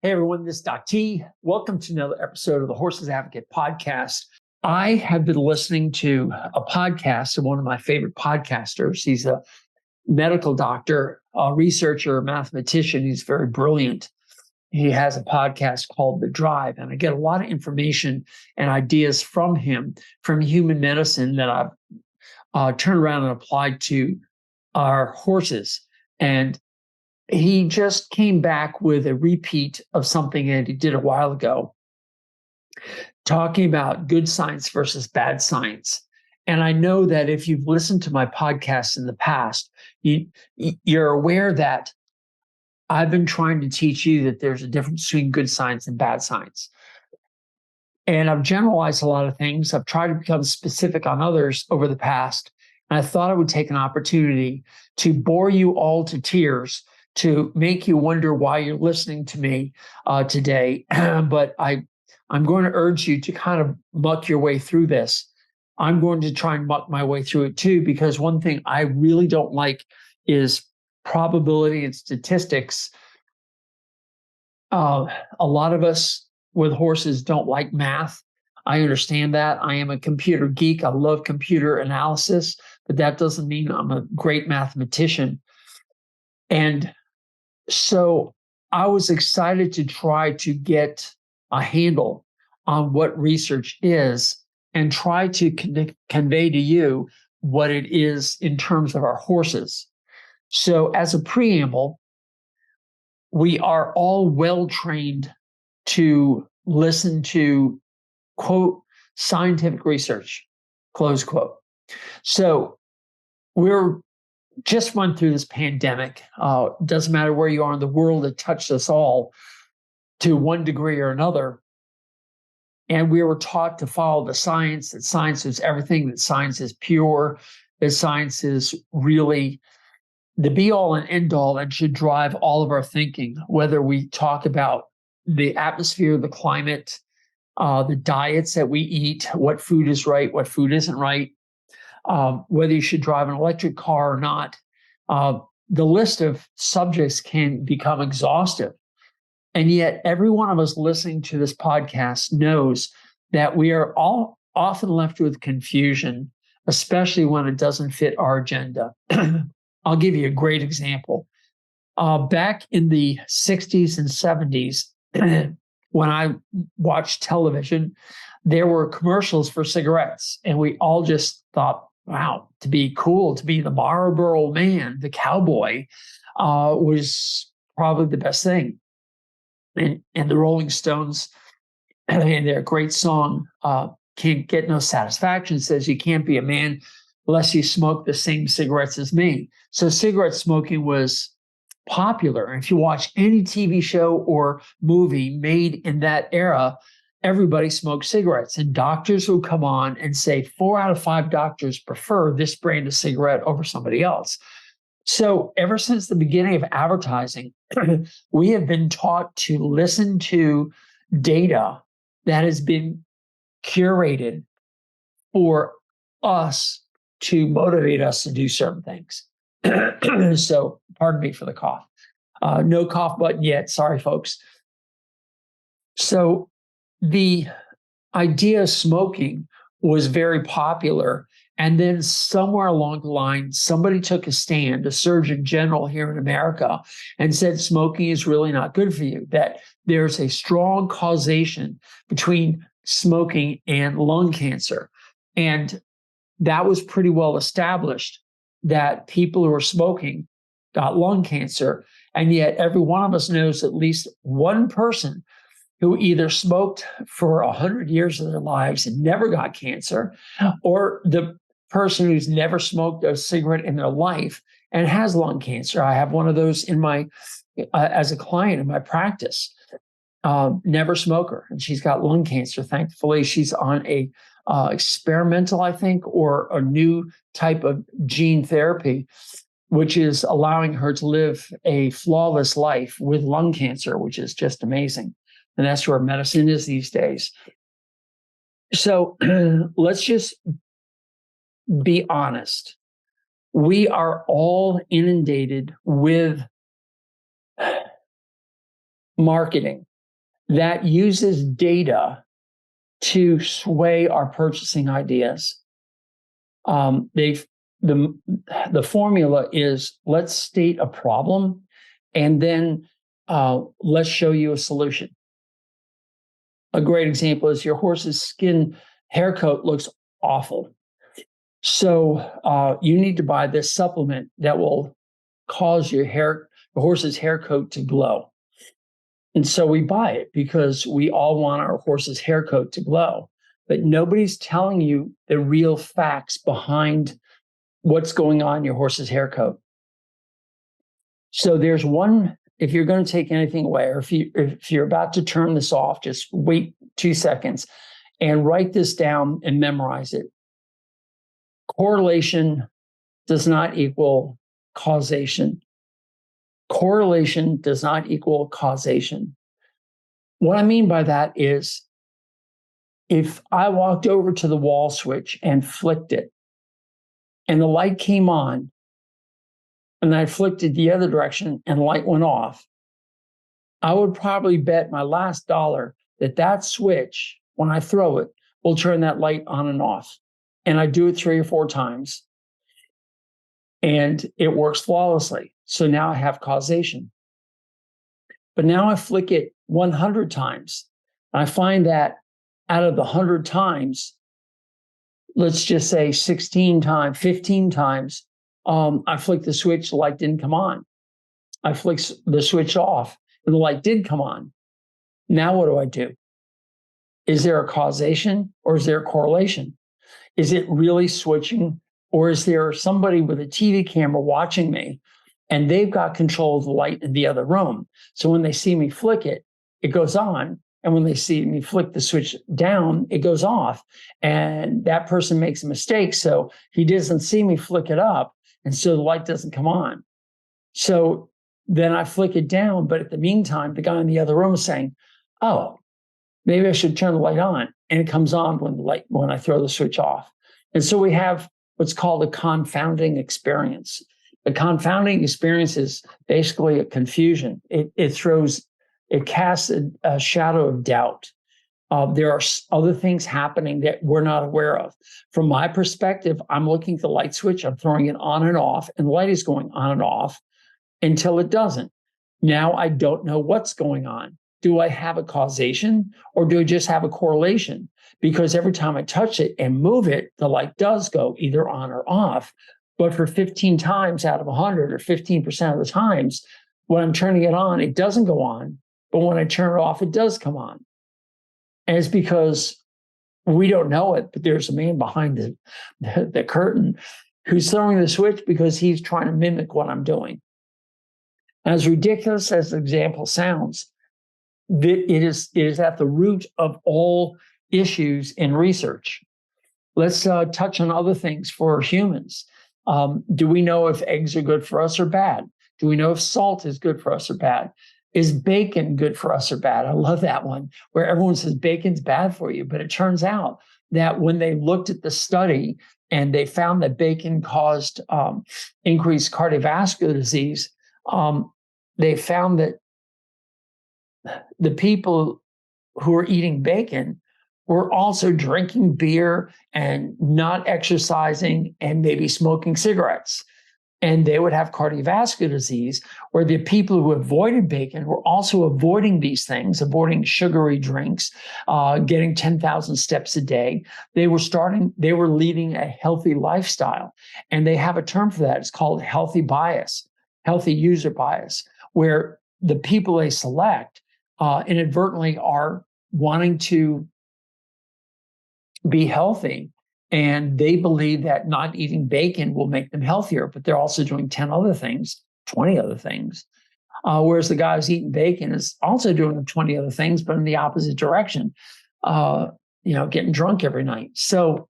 Hey everyone, this is Doc T. Welcome to another episode of the Horses Advocate podcast. I have been listening to a podcast of one of my favorite podcasters. He's a medical doctor, a researcher, a mathematician. He's very brilliant. He has a podcast called The Drive, and I get a lot of information and ideas from him, from human medicine that I've turned around and applied to our horses. And he just came back with a repeat of something that he did a while ago, talking about good science versus bad science. And I know that if you've listened to my podcast in the past, you're aware that I've been trying to teach you that there's a difference between good science and bad science. And I've generalized a lot of things. I've tried to become specific on others over the past. And I thought I would take an opportunity to bore you all to tears, to make you wonder why you're listening to me today. But I'm going to urge you to kind of muck your way through this. I'm going to try and muck my way through it too, because one thing I really don't like is probability and statistics. A lot of us with horses don't like math. I understand that. I am a computer geek. I love computer analysis, but that doesn't mean I'm a great mathematician. And so I was excited to try to get a handle on what research is and try to convey to you what it is in terms of our horses. So as a preamble, we are all well trained to listen to, quote, scientific research, close quote. So we're just run through this pandemic. Doesn't matter where you are in the world, it touched us all to one degree or another. And we were taught to follow the science, that science is everything, that science is pure, that science is really the be-all and end-all and should drive all of our thinking, whether we talk about the atmosphere, the climate, the diets that we eat, what food is right, what food isn't right, whether you should drive an electric car or not. The list of subjects can become exhaustive. And yet every one of us listening to this podcast knows that we are all often left with confusion, especially when it doesn't fit our agenda. I'll give you a great example. Back in the 60s and 70s, when I watched television, there were commercials for cigarettes, and we all just thought, wow, to be cool, to be the Marlboro man, the cowboy, was probably the best thing. And the Rolling Stones, and their great song, Can't Get No Satisfaction, says you can't be a man unless you smoke the same cigarettes as me. So cigarette smoking was popular. And if you watch any TV show or movie made in that era, everybody smoked cigarettes. And doctors would come on and say 4 out of 5 doctors prefer this brand of cigarette over somebody else. So ever since the beginning of advertising, we have been taught to listen to data that has been curated for us to motivate us to do certain things. So pardon me for the cough. No cough button yet. Sorry, folks. So the idea of smoking was very popular. And then somewhere along the line, somebody took a stand, a surgeon general here in America, and said smoking is really not good for you, that there's a strong causation between smoking and lung cancer. And that was pretty well established, that people who are smoking got lung cancer. And yet every one of us knows at least one person who either smoked for 100 years of their lives and never got cancer, or the person who's never smoked a cigarette in their life and has lung cancer. I have one of those in my, as a client in my practice, never smoker, and she's got lung cancer. Thankfully, she's on a experimental, I think, or a new type of gene therapy, which is allowing her to live a flawless life with lung cancer, which is just amazing. And that's where medicine is these days. So let's just be honest. We are all inundated with marketing. that uses data to sway our purchasing ideas. The formula is, let's state a problem, and then let's show you a solution. A great example is your horse's skin hair coat looks awful. So you need to buy this supplement that will cause your horse's hair coat to glow. And so we buy it because we all want our horse's hair coat to glow. But nobody's telling you the real facts behind what's going on in your horse's hair coat. So there's one, if you're going to take anything away, or if you're about to turn this off, just wait 2 seconds and write this down and memorize it. Correlation does not equal causation. Correlation does not equal causation. What I mean by that is, if I walked over to the wall switch and flicked it, and the light came on, and I flicked it the other direction and the light went off, I would probably bet my last dollar that switch, when I throw it, will turn that light on and off. And I do it 3 or 4 times, and it works flawlessly. So now I have causation. But now I flick it 100 times. And I find that out of the 100 times, let's just say 16 times, 15 times, I flicked the switch, the light didn't come on. I flicked the switch off, and the light did come on. Now what do I do? Is there a causation, or is there a correlation? Is it really switching, or is there somebody with a TV camera watching me, and they've got control of the light in the other room? So when they see me flick it, it goes on. And when they see me flick the switch down, it goes off. And that person makes a mistake, so he doesn't see me flick it up, and so the light doesn't come on. So then I flick it down, but at the meantime, the guy in the other room is saying, oh, maybe I should turn the light on. And it comes on when I throw the switch off. And so we have what's called a confounding experience. The confounding experience is basically a confusion. It casts a shadow of doubt. There are other things happening that we're not aware of. From my perspective, I'm looking at the light switch, I'm throwing it on and off, and the light is going on and off until it doesn't. Now I don't know what's going on. Do I have a causation, or do I just have a correlation? Because every time I touch it and move it, the light does go either on or off. But for 15 times out of 100, or 15% of the times, when I'm turning it on, it doesn't go on. But when I turn it off, it does come on. And it's because we don't know it, but there's a man behind the curtain who's throwing the switch because he's trying to mimic what I'm doing. As ridiculous as the example sounds, it is at the root of all issues in research. Let's touch on other things for humans. Do we know if eggs are good for us or bad? Do we know if salt is good for us or bad? Is bacon good for us or bad? I love that one, where everyone says bacon's bad for you. But it turns out that when they looked at the study and they found that bacon caused increased cardiovascular disease, they found that the people who were eating bacon were also drinking beer and not exercising and maybe smoking cigarettes. And they would have cardiovascular disease, where the people who avoided bacon were also avoiding these things, avoiding sugary drinks, getting 10,000 steps a day. They were leading a healthy lifestyle. And they have a term for that. It's called healthy bias, healthy user bias, where the people they select inadvertently are wanting to be healthy. And they believe that not eating bacon will make them healthier, but they're also doing 10 other things, 20 other things. Whereas the guy who's eating bacon is also doing 20 other things, but in the opposite direction, getting drunk every night. So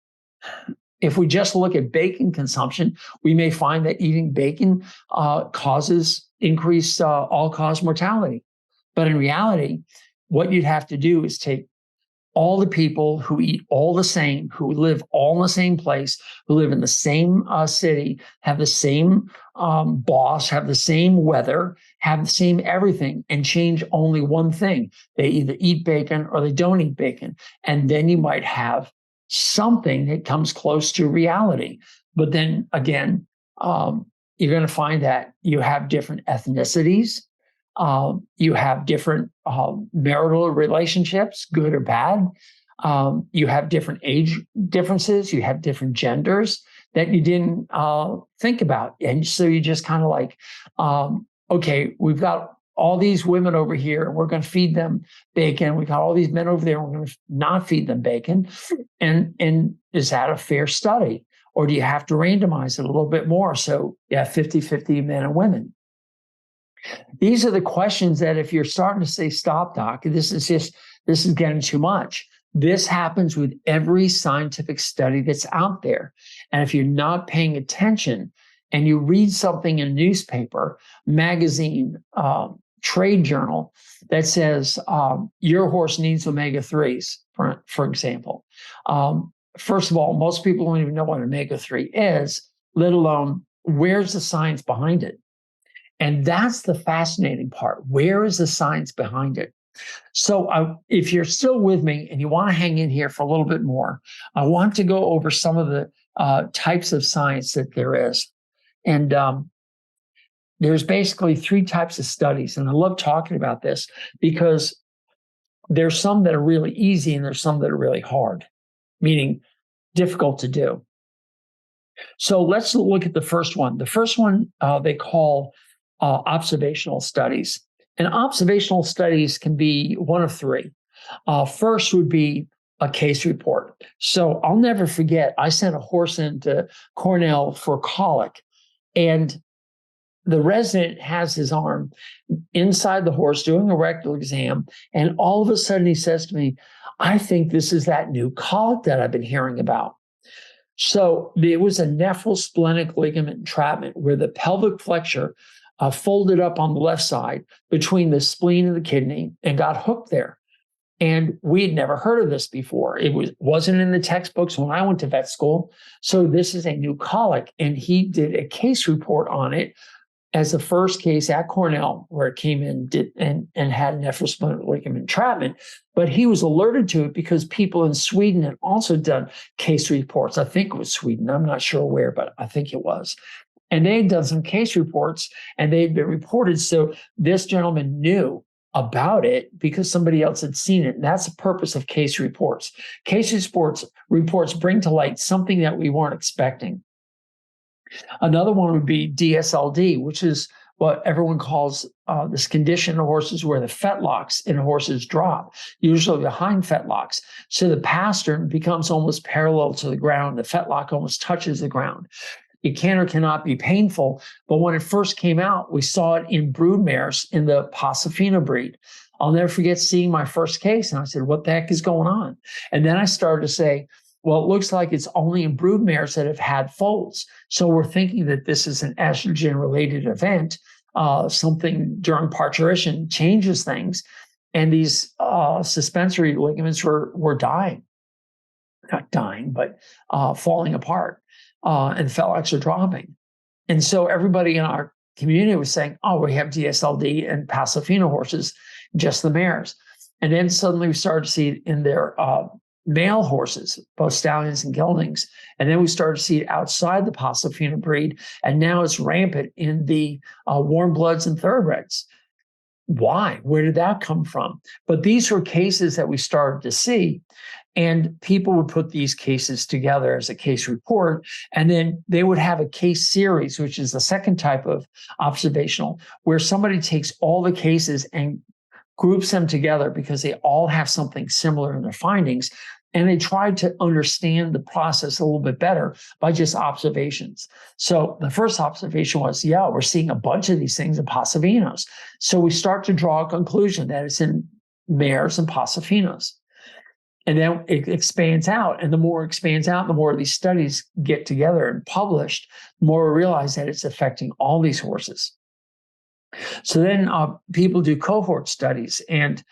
if we just look at bacon consumption, we may find that eating bacon causes increased all-cause mortality. But in reality, what you'd have to do is take all the people who eat all the same, who live all in the same place, who live in the same city, have the same boss, have the same weather, have the same everything, and change only one thing. They either eat bacon or they don't eat bacon. And then you might have something that comes close to reality. But then again, you're going to find that you have different ethnicities. You have different marital relationships, good or bad. You have different age differences. You have different genders that you didn't think about. And so you just kind of like, okay, we've got all these women over here and we're going to feed them bacon. We've got all these men over there and we're going to not feed them bacon. And is that a fair study? Or do you have to randomize it a little bit more? So yeah, 50-50 men and women. These are the questions that if you're starting to say, stop, doc, this is getting too much. This happens with every scientific study that's out there. And if you're not paying attention and you read something in a newspaper, magazine, trade journal that says your horse needs omega-3s, for example. First of all, most people don't even know what omega-3 is, let alone where's the science behind it. And that's the fascinating part. Where is the science behind it? So if you're still with me and you want to hang in here for a little bit more, I want to go over some of the types of science that there is. And there's basically 3 types of studies. And I love talking about this because there's some that are really easy and there's some that are really hard, meaning difficult to do. So let's look at the first one. The first one they call observational studies. And observational studies can be one of 3. First would be a case report. So I'll never forget, I sent a horse into Cornell for colic, and the resident has his arm inside the horse doing a rectal exam, and all of a sudden he says to me, I think this is that new colic that I've been hearing about. So there was a nephrosplenic ligament entrapment where the pelvic flexure folded up on the left side between the spleen and the kidney and got hooked there. And we had never heard of this before. It wasn't in the textbooks when I went to vet school. So this is a new colic. And he did a case report on it as the first case at Cornell, where it came in and had nephrosplenic ligament entrapment. But he was alerted to it because people in Sweden had also done case reports. I think it was Sweden. I'm not sure where, but I think it was. And they had done some case reports and they had been reported. So this gentleman knew about it because somebody else had seen it. And that's the purpose of case reports. Case reports bring to light something that we weren't expecting. Another one would be DSLD, which is what everyone calls this condition in horses where the fetlocks in horses drop, usually the hind fetlocks. So the pastern becomes almost parallel to the ground. The fetlock almost touches the ground. It can or cannot be painful, but when it first came out, we saw it in brood mares in the Pasofino breed. I'll never forget seeing my first case, and I said, what the heck is going on? And then I started to say, well, it looks like it's only in brood mares that have had foals. So we're thinking that this is an estrogen-related event. Something during parturition changes things, and these suspensory ligaments were dying. Not dying, but falling apart. And fetlocks are dropping. And so everybody in our community was saying, oh, we have DSLD and Pasofino horses, just the mares. And then suddenly we started to see it in their male horses, both stallions and geldings. And then we started to see it outside the Pasofino breed. And now it's rampant in the warm bloods and thoroughbreds. Why? Where did that come from? But these were cases that we started to see. And people would put these cases together as a case report, and then they would have a case series, which is the second type of observational, where somebody takes all the cases and groups them together because they all have something similar in their findings. And they tried to understand the process a little bit better by just observations. So the first observation was, yeah, we're seeing a bunch of these things in Pasofinos. So we start to draw a conclusion that it's in mares and Pasofinos. And then it expands out. And the more it expands out, the more these studies get together and published, the more we realize that it's affecting all these horses. So then people do cohort studies. And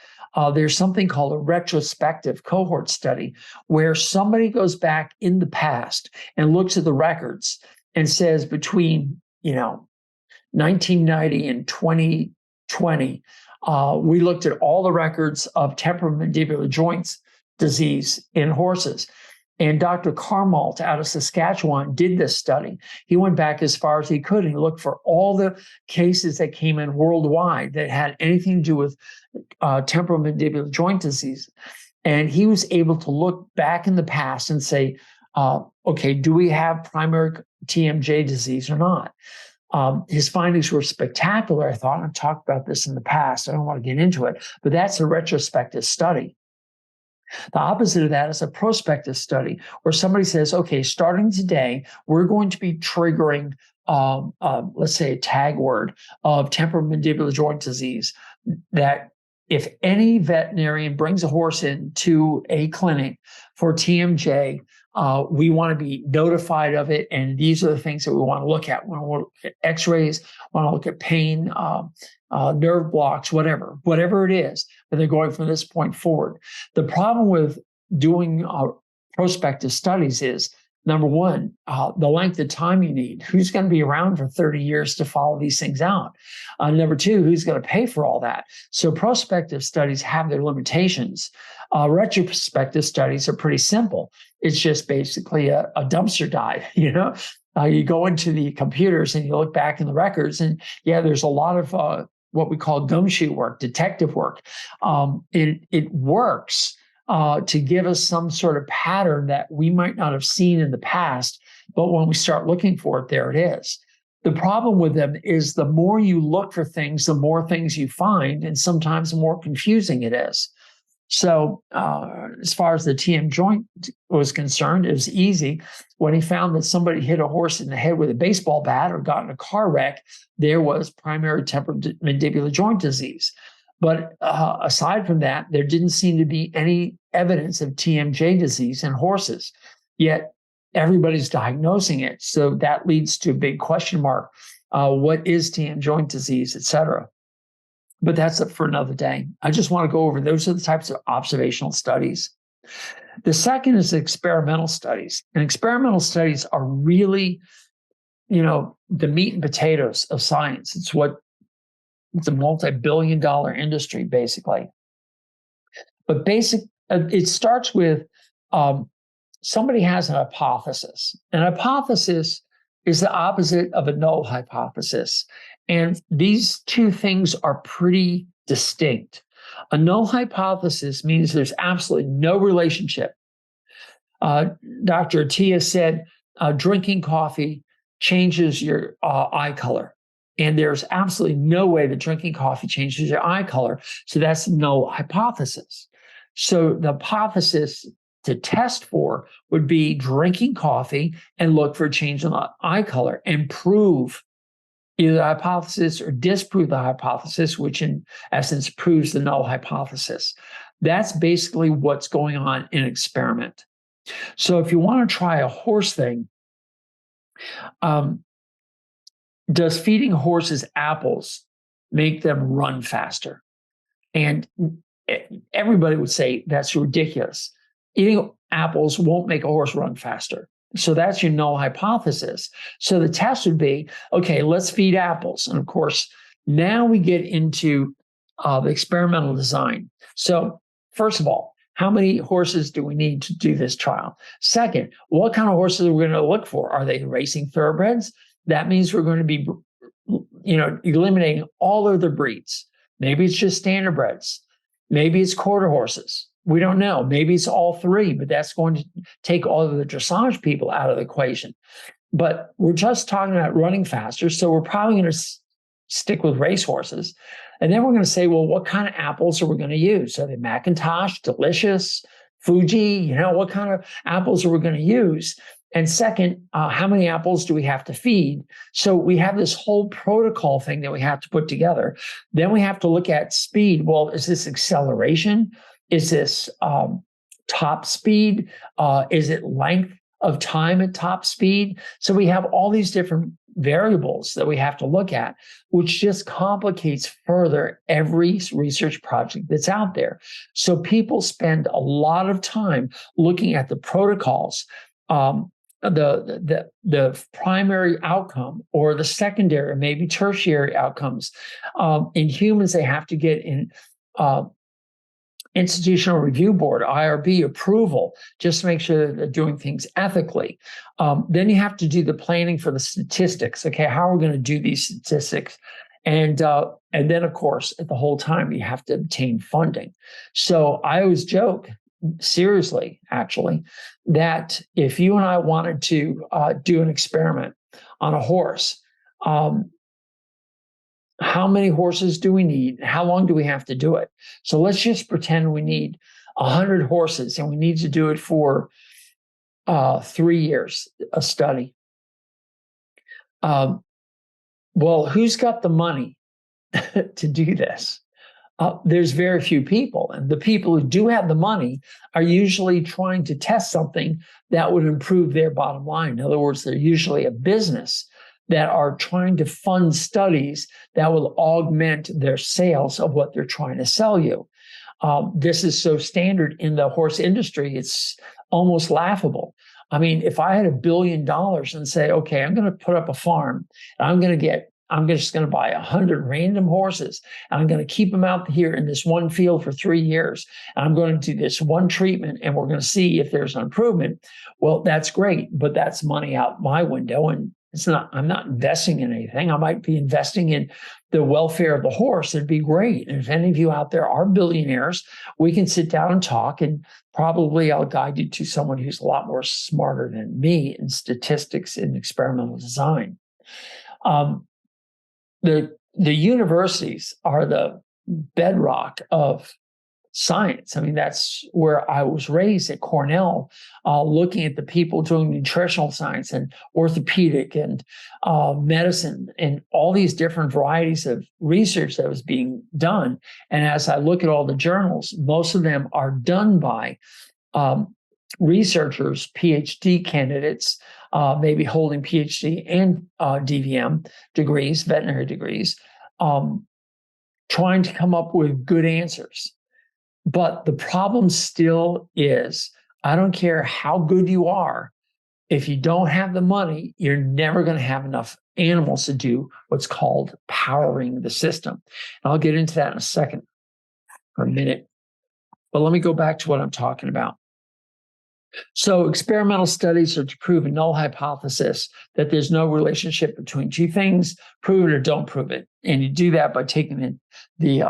there's something called a retrospective cohort study, where somebody goes back in the past and looks at the records and says between 1990 and 2020, we looked at all the records of temporomandibular joints disease in horses. And Dr. Carmalt out of Saskatchewan did this study. He went back as far as he could and he looked for all the cases that came in worldwide that had anything to do with temporomandibular joint disease. And he was able to look back in the past and say, okay, do we have primary TMJ disease or not? His findings were spectacular, I thought. I've talked about this in the past. I don't want to get into it, but that's a retrospective study. The opposite of that is a prospective study where somebody says, okay, starting today, we're going to be triggering, let's say, a tag word of temporomandibular joint disease, that if any veterinarian brings a horse into a clinic for TMJ, we want to be notified of it. And these are the things that we want to look at. We want to look at x-rays, want to look at pain, nerve blocks, whatever it is, but they're going from this point forward. The problem with doing prospective studies is, number one, the length of time you need. Who's going to be around for 30 years to follow these things out? Number two, who's going to pay for all that? So prospective studies have their limitations. Retrospective studies are pretty simple. It's just basically a dumpster dive, You go into the computers and you look back in the records, and there's a lot of what we call gumshoe work, detective work. It works to give us some sort of pattern that we might not have seen in the past, but when we start looking for it, there it is. The problem with them is the more you look for things, the more things you find, and sometimes the more confusing it is. So as far as the TM joint was concerned, it was easy. When he found that somebody hit a horse in the head with a baseball bat or got in a car wreck, there was primary temporomandibular joint disease. But aside from that, there didn't seem to be any evidence of TMJ disease in horses. Yet everybody's diagnosing it. So that leads to a big question mark. What is TM joint disease, et cetera? But that's up for another day. I just want to go over, those are the types of observational studies. The second is experimental studies. And experimental studies are really, the meat and potatoes of science. It's a multi-billion-dollar industry, basically. But it starts with somebody has an hypothesis. An hypothesis is the opposite of a null hypothesis. And these two things are pretty distinct. A null hypothesis means there's absolutely no relationship. Dr. Attia said drinking coffee changes your eye color. And there's absolutely no way that drinking coffee changes your eye color. So that's a null hypothesis. So the hypothesis to test for would be drinking coffee and look for a change in the eye color and prove either the hypothesis or disprove the hypothesis, which in essence proves the null hypothesis. That's basically what's going on in an experiment. So if you want to try a horse thing, does feeding horses apples make them run faster? And everybody would say that's ridiculous. Eating apples won't make a horse run faster. So that's your null hypothesis. So the test would be, okay, let's feed apples. And of course, now we get into the experimental design. So first of all, how many horses do we need to do this trial? Second, what kind of horses are we going to look for? Are they racing thoroughbreds? That means we're going to be, eliminating all other breeds. Maybe it's just standardbreds. Maybe it's quarter horses. We don't know. Maybe it's all three, but that's going to take all of the dressage people out of the equation. But we're just talking about running faster, so we're probably going to stick with race horses. And then we're going to say, well, what kind of apples are we going to use? Are they McIntosh, Delicious, Fuji? What kind of apples are we going to use? And second, how many apples do we have to feed? So we have this whole protocol thing that we have to put together. Then we have to look at speed. Well, is this acceleration? Is this top speed? Is it length of time at top speed? So we have all these different variables that we have to look at, which just complicates further every research project that's out there. So people spend a lot of time looking at the protocols, the primary outcome or the secondary, maybe tertiary outcomes. In humans, they have to get in Institutional Review Board, IRB approval, just to make sure that they're doing things ethically. Then you have to do the planning for the statistics. Okay, how are we going to do these statistics? And then, of course, at the whole time, you have to obtain funding. So I always joke, seriously, actually, that if you and I wanted to do an experiment on a horse, how many horses do we need? How long do we have to do it? So let's just pretend we need 100 horses and we need to do it for 3 years, a study. Well, who's got the money to do this? There's very few people. And the people who do have the money are usually trying to test something that would improve their bottom line. In other words, they're usually a business that are trying to fund studies that will augment their sales of what they're trying to sell you. This is so standard in the horse industry, it's almost laughable. I mean, if I had $1 billion and say, okay, I'm going to put up a farm and I'm just going to buy 100 random horses and I'm going to keep them out here in this one field for 3 years. And I'm going to do this one treatment and we're going to see if there's an improvement. Well, that's great, but that's money out my window. And I'm not investing in anything. I might be investing in the welfare of the horse. It'd be great. And if any of you out there are billionaires, we can sit down and talk, and probably I'll guide you to someone who's a lot more smarter than me in statistics and experimental design. The universities are the bedrock of science. I mean, that's where I was raised at Cornell, looking at the people doing nutritional science and orthopedic and medicine and all these different varieties of research that was being done. And as I look at all the journals, most of them are done by researchers, PhD candidates, maybe holding PhD and DVM degrees, veterinary degrees, trying to come up with good answers. But the problem still is, I don't care how good you are, if you don't have the money, you're never going to have enough animals to do what's called powering the system. And I'll get into that in a second, or a minute. But let me go back to what I'm talking about. So experimental studies are to prove a null hypothesis that there's no relationship between two things. Prove it or don't prove it. And you do that by taking the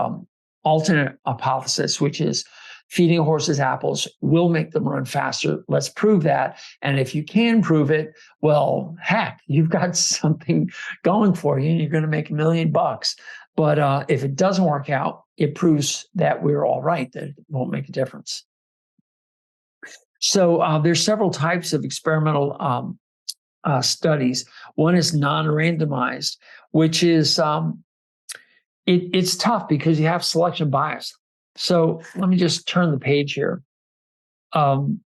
alternate hypothesis, which is feeding horses apples will make them run faster. Let's prove that. And if you can prove it, well, heck, you've got something going for you and you're going to make $1 million. But if it doesn't work out, it proves that we're all right, that it won't make a difference. So there's several types of experimental studies. One is non-randomized, which is it's tough because you have selection bias. So let me just turn the page here. So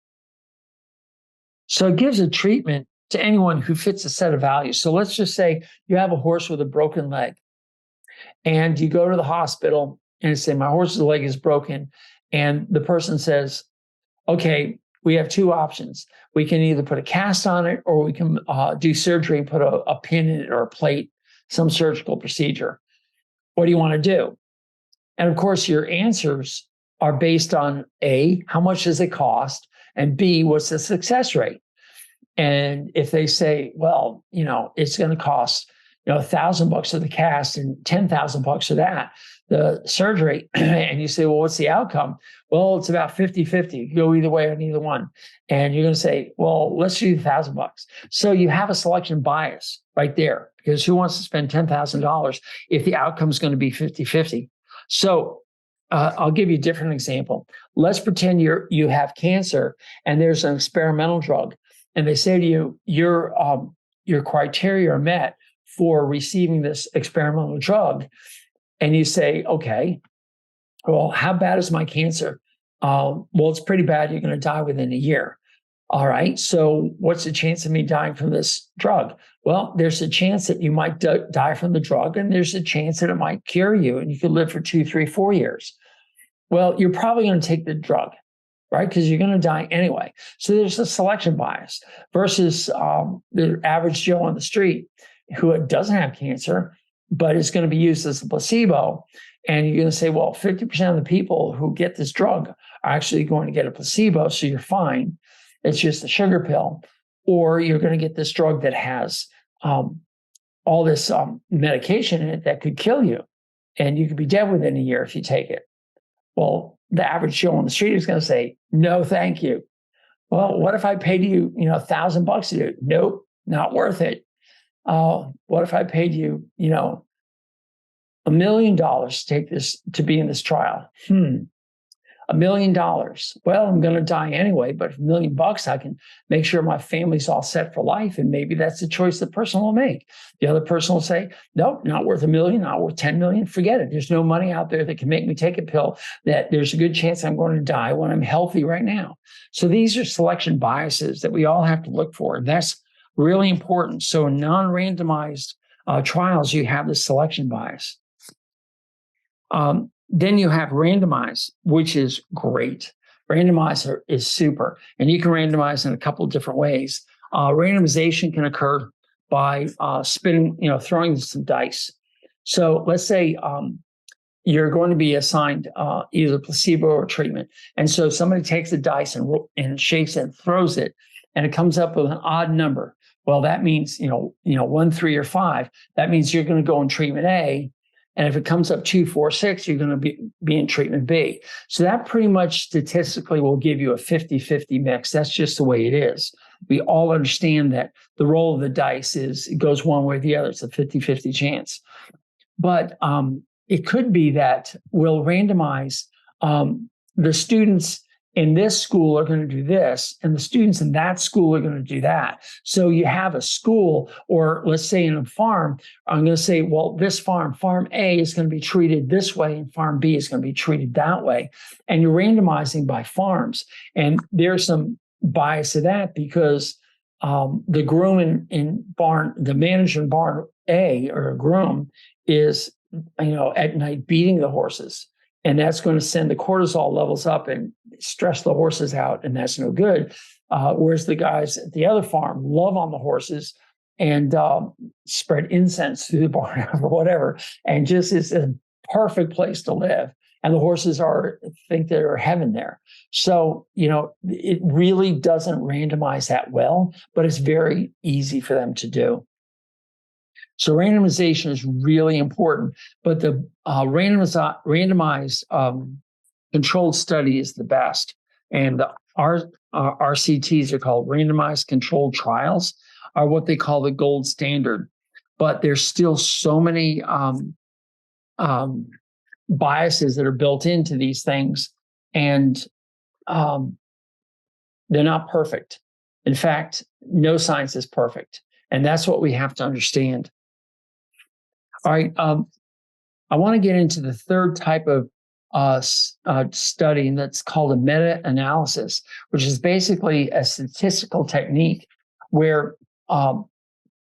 it gives a treatment to anyone who fits a set of values. So let's just say you have a horse with a broken leg and you go to the hospital and say, my horse's leg is broken. And the person says, okay, we have two options. We can either put a cast on it or we can do surgery and put a pin in it or a plate, some surgical procedure. What do you want to do? And of course, your answers are based on A, how much does it cost? And B, what's the success rate? And if they say, well, it's going to cost, $1,000 for the cast and $10,000 for that, the surgery, and you say, well, what's the outcome? Well, it's about 50-50. Go either way on either one. And you're going to say, well, let's do $1,000. So you have a selection bias right there, because who wants to spend $10,000 if the outcome is going to be 50-50? So I'll give you a different example. Let's pretend you have cancer and there's an experimental drug, and they say to you, your criteria are met for receiving this experimental drug. And you say, okay, well, how bad is my cancer? Well, it's pretty bad. You're going to die within a year. All right, so what's the chance of me dying from this drug? Well, there's a chance that you might die from the drug, and there's a chance that it might cure you and you could live for 2, 3, 4 years. Well, you're probably going to take the drug, right? Because you're going to die anyway. So there's a selection bias versus the average Joe on the street who doesn't have cancer, but is going to be used as a placebo. And you're going to say, well, 50% of the people who get this drug are actually going to get a placebo, so you're fine. It's just a sugar pill. Or you're going to get this drug that has all this medication in it that could kill you. And you could be dead within a year if you take it. Well, the average Joe on the street is going to say, no, thank you. Well, what if I paid you, $1,000 to do it? Nope, not worth it. What if I paid you, $1 million to take this, to be in this trial? $1 million. Well, I'm going to die anyway, but for $1 million, I can make sure my family's all set for life. And maybe that's the choice the person will make. The other person will say, nope, not worth $1 million, not worth 10 million. Forget it. There's no money out there that can make me take a pill that there's a good chance I'm going to die when I'm healthy right now. So these are selection biases that we all have to look for. And that's really important. So in non-randomized trials, you have this selection bias. Then you have randomized, which is great. Randomizer is super. And you can randomize in a couple of different ways. Randomization can occur by throwing some dice. So let's say you're going to be assigned either placebo or treatment. And so somebody takes a dice and shakes it and throws it, and it comes up with an odd number. Well, that means, 1, 3, or 5. That means you're going to go in treatment A. And if it comes up 2, 4, 6, you're going to be in treatment B. So that pretty much statistically will give you a 50-50 mix. That's just the way it is. We all understand that the roll of the dice it goes one way or the other. It's a 50-50 chance. But it could be that we'll randomize the students in this school are going to do this, and the students in that school are going to do that. So you have a school, or let's say in a farm, I'm going to say, well, this farm A is going to be treated this way, and farm B is going to be treated that way. And you're randomizing by farms. And there's some bias to that because the groom in barn, the manager in barn A, or a groom, is, at night beating the horses. And that's going to send the cortisol levels up and stress the horses out, and that's no good. Whereas the guys at the other farm love on the horses and spread incense through the barn or whatever, and just is a perfect place to live. And the horses think they're heaven there. So, it really doesn't randomize that well, but it's very easy for them to do. So randomization is really important, but the randomized controlled study is the best. And the RCTs are called randomized controlled trials, are what they call the gold standard. But there's still so many biases that are built into these things, and they're not perfect. In fact, no science is perfect. And that's what we have to understand. All right, I want to get into the third type of study, and that's called a meta-analysis, which is basically a statistical technique where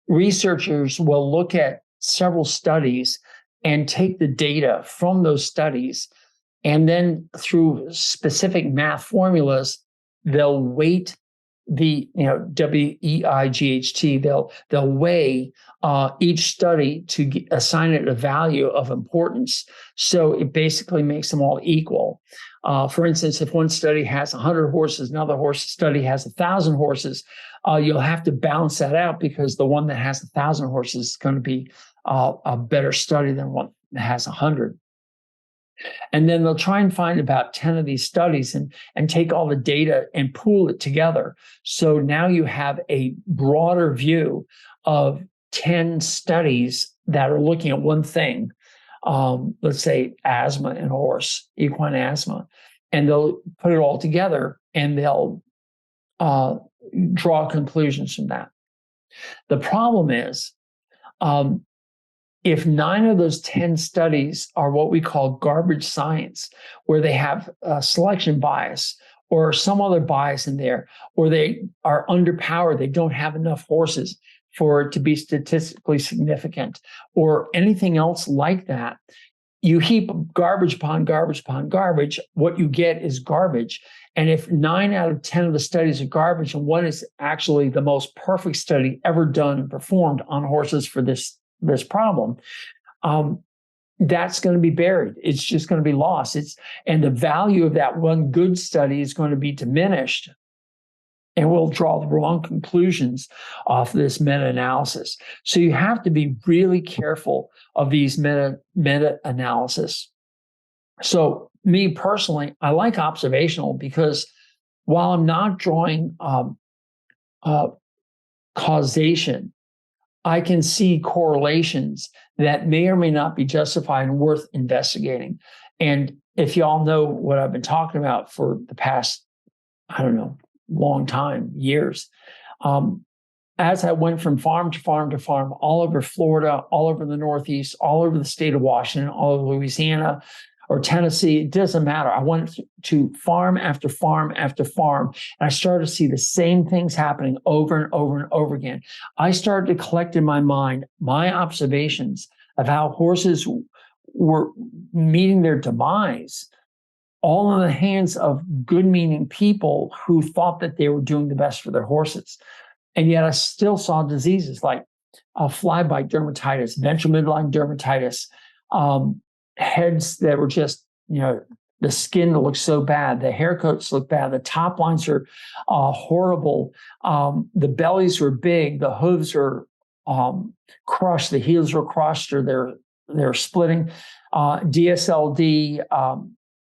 researchers will look at several studies and take the data from those studies, and then through specific math formulas, they'll weight the WEIGHT. They'll weigh each study to assign it a value of importance. So it basically makes them all equal. For instance, if one study has 100 horses, another study has 1,000 horses, you'll have to balance that out, because the one that has 1,000 horses is going to be a better study than one that has 100. And then they'll try and find about 10 of these studies and take all the data and pool it together. So now you have a broader view of 10 studies that are looking at one thing. Let's say asthma in a horse, equine asthma. And they'll put it all together and they'll draw conclusions from that. The problem is, if 9 of those 10 studies are what we call garbage science, where they have selection bias or some other bias in there, or they are underpowered. They don't have enough horses for it to be statistically significant, or anything else like that. You heap garbage upon garbage upon garbage, what you get is garbage. And if 9 out of 10 of the studies are garbage, and one is actually the most perfect study ever done and performed on horses for this problem, that's going to be buried. It's just going to be lost. And the value of that one good study is going to be diminished, and we'll draw the wrong conclusions off this meta-analysis. So you have to be really careful of these meta-analysis. So me personally, I like observational, because while I'm not drawing causation, I can see correlations that may or may not be justified and worth investigating. And if y'all know what I've been talking about for the past, I don't know, long time, years, as I went from farm to farm to farm, all over Florida, all over the Northeast, all over the state of Washington, all over Louisiana or Tennessee, it doesn't matter. I went to farm after farm after farm, and I started to see the same things happening over and over and over again. I started to collect in my mind my observations of how horses were meeting their demise, all in the hands of good-meaning people who thought that they were doing the best for their horses. And yet I still saw diseases like flybite dermatitis, ventral midline dermatitis, heads that were just, the skin that looks so bad, the haircuts look bad, the top lines are horrible, the bellies were big, the hooves are crushed, the heels are crushed, or they're splitting, DSLD,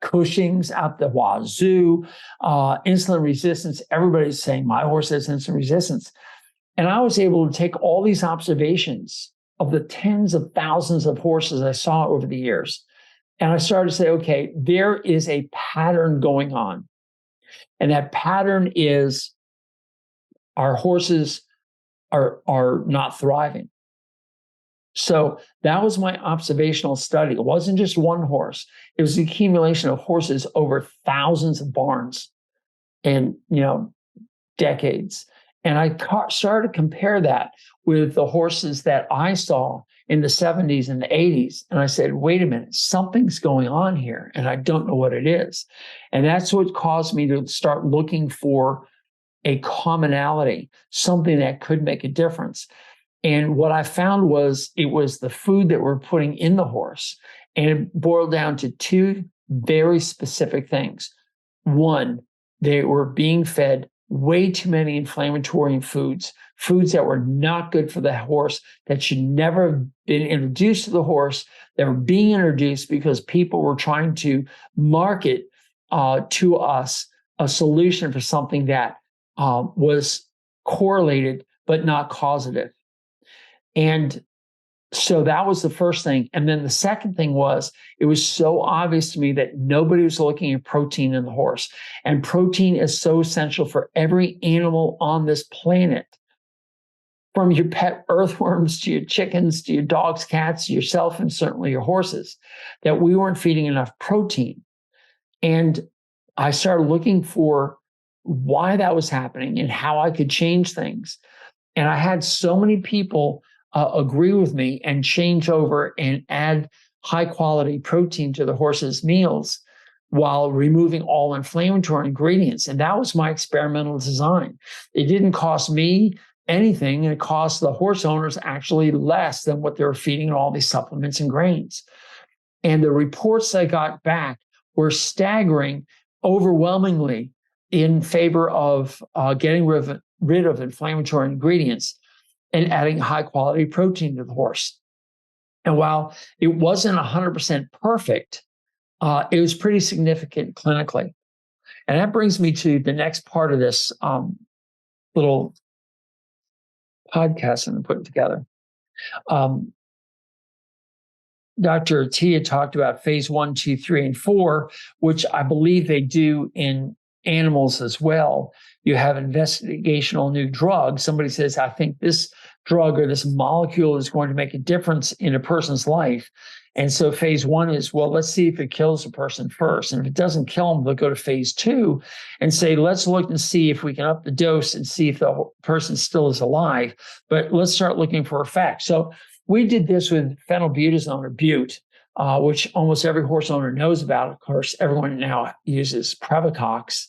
Cushing's out the wazoo, insulin resistance. Everybody's saying my horse has insulin resistance. And I was able to take all these observations of the tens of thousands of horses I saw over the years. And I started to say, okay, there is a pattern going on. And that pattern is our horses are not thriving. So that was my observational study. It wasn't just one horse. It was the accumulation of horses over thousands of barns and, decades. And I started to compare that with the horses that I saw in the 70s and the 80s. And I said, wait a minute, something's going on here, and I don't know what it is. And that's what caused me to start looking for a commonality, something that could make a difference. And what I found was it was the food that we're putting in the horse. And it boiled down to two very specific things. One, they were being fed way too many inflammatory foods that were not good for the horse, that should never have been introduced to the horse, that were being introduced because people were trying to market to us a solution for something that was correlated but not causative. And so that was the first thing. And then the second thing was, it was so obvious to me that nobody was looking at protein in the horse. And protein is so essential for every animal on this planet, from your pet earthworms to your chickens, to your dogs, cats, yourself, and certainly your horses, that we weren't feeding enough protein. And I started looking for why that was happening and how I could change things. And I had so many people agree with me and change over and add high quality protein to the horse's meals while removing all inflammatory ingredients. And that was my experimental design. It didn't cost me anything, and it cost the horse owners actually less than what they were feeding all these supplements and grains. And the reports I got back were staggering, overwhelmingly in favor of getting rid of inflammatory ingredients and adding high quality protein to the horse. And while it wasn't 100% perfect, it was pretty significant clinically. And that brings me to the next part of this little podcast I'm putting together. Dr. Attia talked about phase 1, 2, 3, and 4, which I believe they do in animals as well. You have investigational new drugs. Somebody says, I think this drug or this molecule is going to make a difference in a person's life. And so phase one is, well, let's see if it kills a person first. And if it doesn't kill them, they'll go to phase two and say, let's look and see if we can up the dose and see if the person still is alive. But let's start looking for effect. So we did this with phenylbutazone or bute, which almost every horse owner knows about. Of course, everyone now uses Previcox.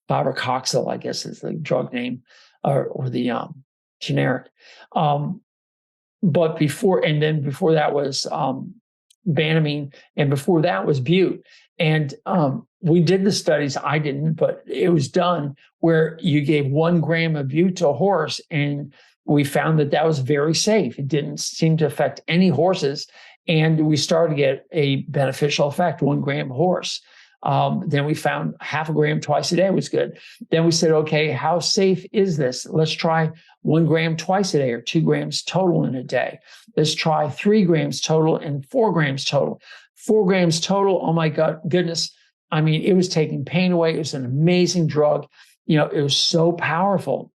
Fibracoxil, I guess is the drug name, or the generic. But before that was Banamine, and before that was bute. And we did the studies. I didn't, but it was done where you gave 1 gram of bute to a horse, and we found that was very safe. It didn't seem to affect any horses, and we started to get a beneficial effect, 1 gram a horse. Then we found 0.5 gram twice a day was good. Then we said, okay, how safe is this? Let's try 1 gram twice a day, or 2 grams total in a day. Let's try 3 grams total and 4 grams total. 4 grams total, oh my goodness. I mean, it was taking pain away. It was an amazing drug. It was so powerful.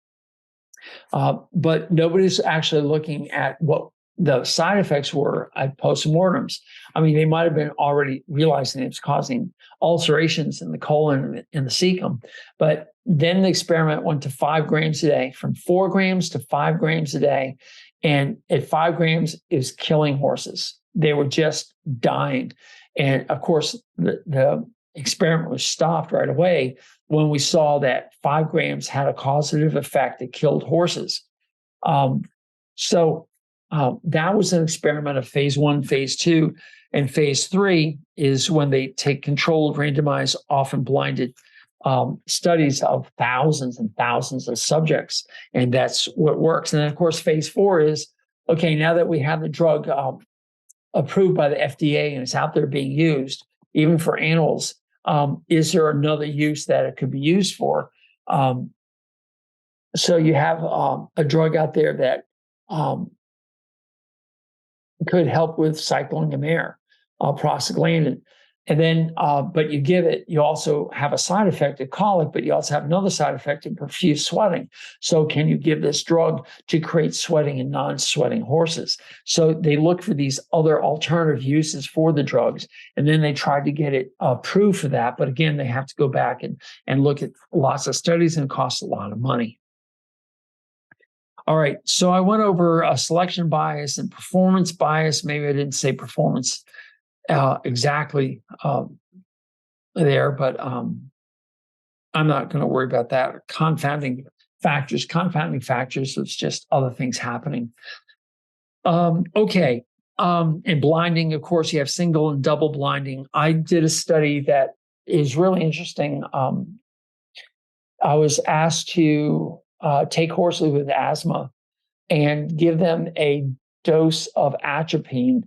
But nobody's actually looking at what the side effects were at postmortems. I mean, they might have been already realizing it was causing ulcerations in the colon and the cecum. But then the experiment went to 5 grams a day, from 4 grams to 5 grams a day. And at 5 grams, it was killing horses. They were just dying. And of course, the experiment was stopped right away when we saw that 5 grams had a causative effect that killed horses. That was an experiment of phase 1, phase 2, and phase 3 is when they take controlled, randomized, often blinded studies of thousands and thousands of subjects, and that's what works. And then, of course, phase 4 is, okay, now that we have the drug approved by the FDA and it's out there being used, even for animals, is there another use that it could be used for? So you have a drug out there that could help with cycling of air, prostaglandin. And then, but you give it, you also have a side effect of colic, but you also have another side effect of profuse sweating. So can you give this drug to create sweating in non-sweating horses? So they look for these other alternative uses for the drugs, and then they tried to get it approved for that. But again, they have to go back and look at lots of studies, and it costs a lot of money. All right, so I went over a selection bias and performance bias. Maybe I didn't say performance exactly there, but I'm not going to worry about that. Confounding factors, it's just other things happening. Okay, and blinding, of course, you have single and double blinding. I did a study that is really interesting. I was asked to take horses with asthma and give them a dose of atropine.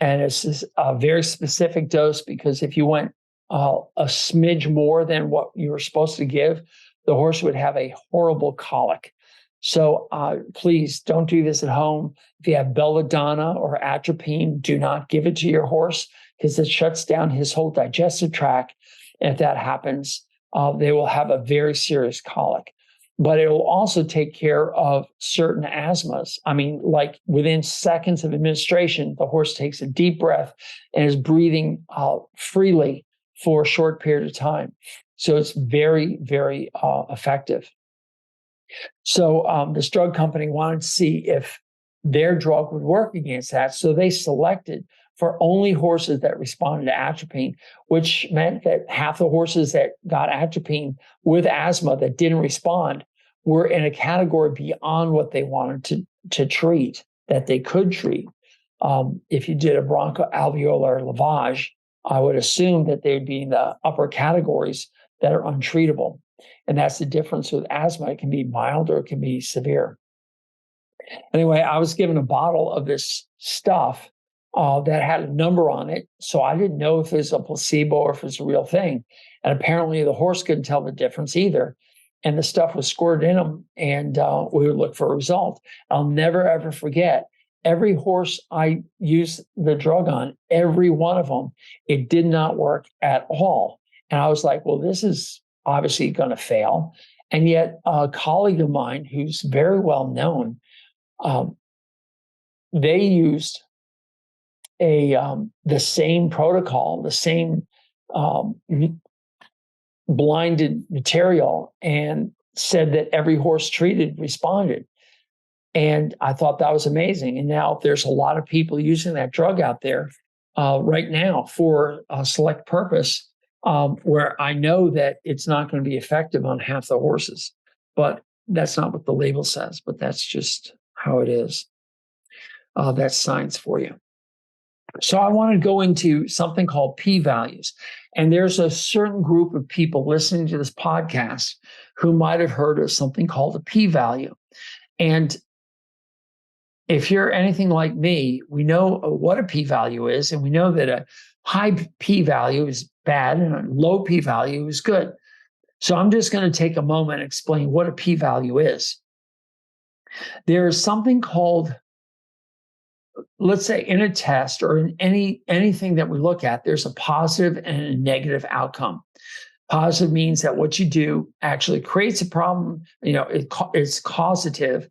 And it's a very specific dose, because if you went a smidge more than what you were supposed to give, the horse would have a horrible colic. So please don't do this at home. If you have belladonna or atropine, do not give it to your horse, because it shuts down his whole digestive tract. And if that happens, they will have a very serious colic. But it will also take care of certain asthmas. I mean, like within seconds of administration, the horse takes a deep breath and is breathing freely for a short period of time. So it's very, very effective. So this drug company wanted to see if their drug would work against that. So they selected for only horses that responded to atropine, which meant that half the horses that got atropine with asthma that didn't respond were in a category beyond what they wanted to treat, that they could treat. If you did a bronchoalveolar lavage, I would assume that they'd be in the upper categories that are untreatable. And that's the difference with asthma. It can be mild or it can be severe. Anyway, I was given a bottle of this stuff that had a number on it. So I didn't know if it was a placebo or if it was a real thing. And apparently the horse couldn't tell the difference either. And the stuff was squirted in them, and we would look for a result. I'll never, ever forget, every horse I used the drug on, every one of them, it did not work at all. And I was like, well, this is obviously going to fail. And yet a colleague of mine who's very well known they used the same protocol, the same blinded material, and said that every horse treated responded. And I thought that was amazing. And now there's a lot of people using that drug out there right now for a select purpose, where I know that it's not going to be effective on half the horses. But that's not what the label says, but that's just how it is. That's science for you. So I want to go into something called p-values. And there's a certain group of people listening to this podcast who might have heard of something called a p-value. And if you're anything like me, we know what a p-value is, and we know that a high p-value is bad and a low p-value is good. So I'm just going to take a moment and explain what a p-value is. There is something called, let's say in a test or in anything that we look at, there's a positive and a negative outcome. Positive means that what you do actually creates a problem, it's causative,